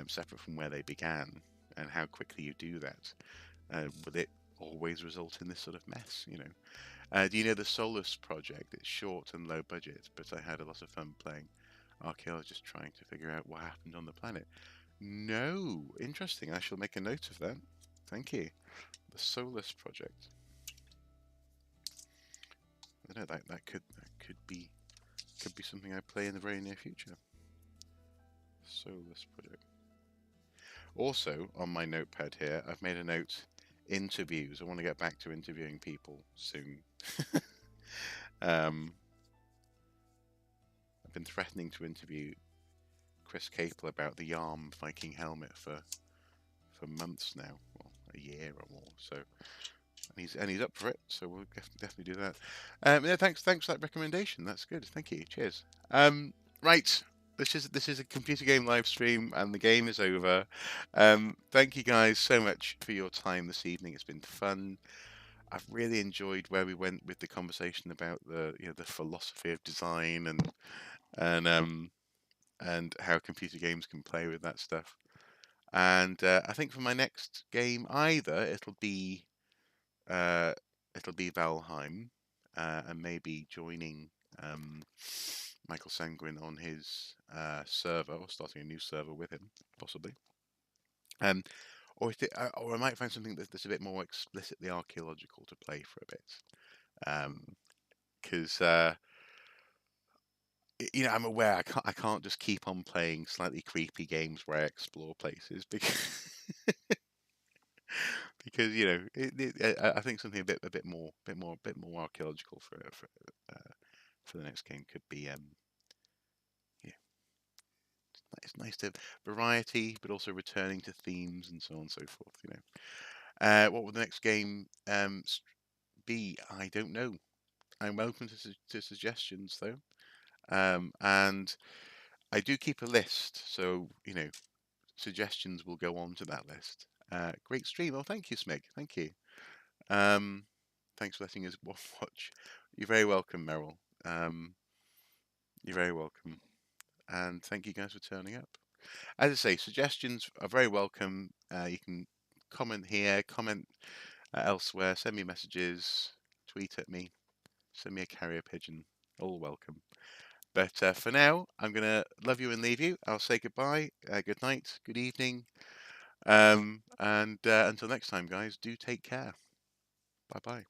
separate from where they began, and how quickly you do that. Will it always result in this sort of mess, do you know the Solus project? It's short and low budget, but I had a lot of fun playing archaeologists trying to figure out what happened on the planet. No, interesting. I shall make a note of that. Thank you. The Solus project. I don't know, that could be something I play in the very near future. Solus project. Also, on my notepad here, I've made a note: interviews. I want to get back to interviewing people soon. Um, I've been threatening to interview Chris Capel about the Yarm Viking helmet for months now, well, a year or more. So, and he's up for it. So we'll definitely do that. Yeah, thanks for that recommendation. That's good. Thank you. Cheers. Right. This is a computer game live stream, and the game is over. Thank you guys so much for your time this evening. It's been fun. I've really enjoyed where we went with the conversation about the philosophy of design and and how computer games can play with that stuff. And I think for my next game, either uh, it'll be Valheim, and maybe joining um, Michael Sanguine on his server, or starting a new server with him, possibly. Um, or I might find something that's a bit more explicitly archaeological to play for a bit. Because I'm aware I can't just keep on playing slightly creepy games where I explore places because I think something a bit more archaeological for the next game could be yeah, it's nice to have variety, but also returning to themes and so on and so forth. What will the next game be? I don't know. I'm open to suggestions though, and I do keep a list, so suggestions will go on to that list. Great stream. Oh, thank you, Smig. Thank you. Um, Thanks for letting us watch. You're very welcome, Meryl. Um, you're very welcome. And thank you guys for turning up. As I say, suggestions are very welcome. You can comment here, comment elsewhere, send me messages, tweet at me, send me a carrier pigeon. All welcome. But for now, I'm going to love you and leave you. I'll say goodbye, good night, good evening. And until next time, guys, do take care. Bye bye.